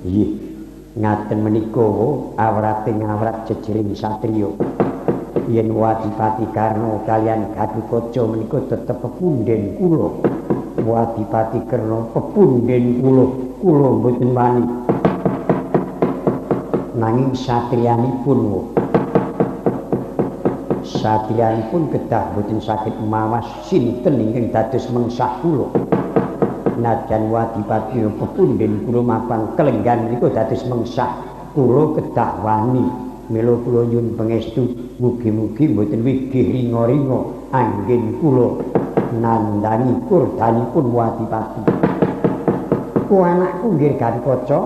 Nggih. Ngaten menika awrating awrat jejering satriya. Yen Wadipati Karna kaliyan Gatotkaca menika tetep pepunden kula. Wadipati Karna pepunden kula mboten wani. Nanging satriyanipun satriyanipun kedah boten saged mawas sinten ingkang dados mengsah kula. Najan Wadipati pepunden kula mapan kelenggan menika dados mengsah kula kedah wani. Mila kula nyuwun pangestu mugi-mugi boten wigih ringa-ringa anggen kula nandhani kurdanipun Wadipati. Ku anakku nggih Gatotkaca.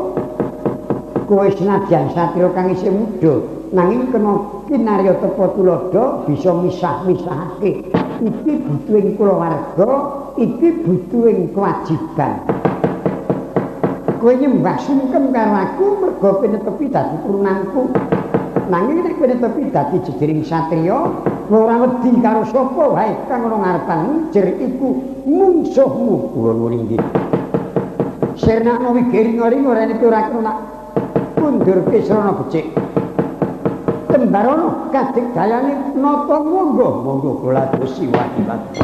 Kowe senadyan satria kang isih muda nanging kena kinarya tepa tuladha bisa misah-misahake iki butuhing kulawarga iki butuhing kewajiban. Kowe nyembah sungkem karo aku mergo pinetepi dadi turunanku. Nanging nek kowe netepi dadi jejering satriya ora wedi karo sapa wae kang ana ngarepanmu jer iku mungsuhmu. Kula nuwun inggih. Sirnakno wigiring-ring ora nek ora kena kundurke srana becik. Tembarono kadigdayane nata monggo kula dosi Wadipati.